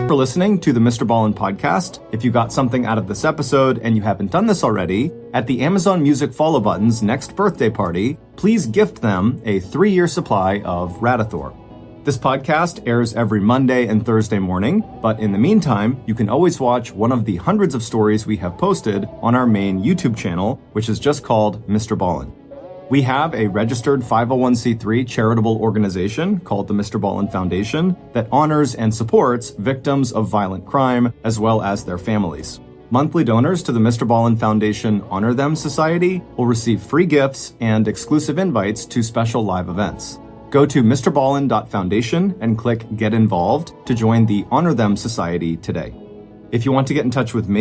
For listening to the Mr. Ballin podcast. If you got something out of this episode and you haven't done this already, at the Amazon Music Follow Button's next birthday party, please gift them a 3-year supply of Radithor. This podcast airs every Monday and Thursday morning, but in the meantime, you can always watch one of the hundreds of stories we have posted on our main YouTube channel, which is just called Mr. Ballin. We have a registered 501c3 charitable organization called the Mr. Ballin Foundation that honors and supports victims of violent crime as well as their families. Monthly donors to the Mr. Ballin Foundation Honor Them Society will receive free gifts and exclusive invites to special live events. Go to MrBallin.Foundation and click Get Involved to join the Honor Them Society today. If you want to get in touch with me,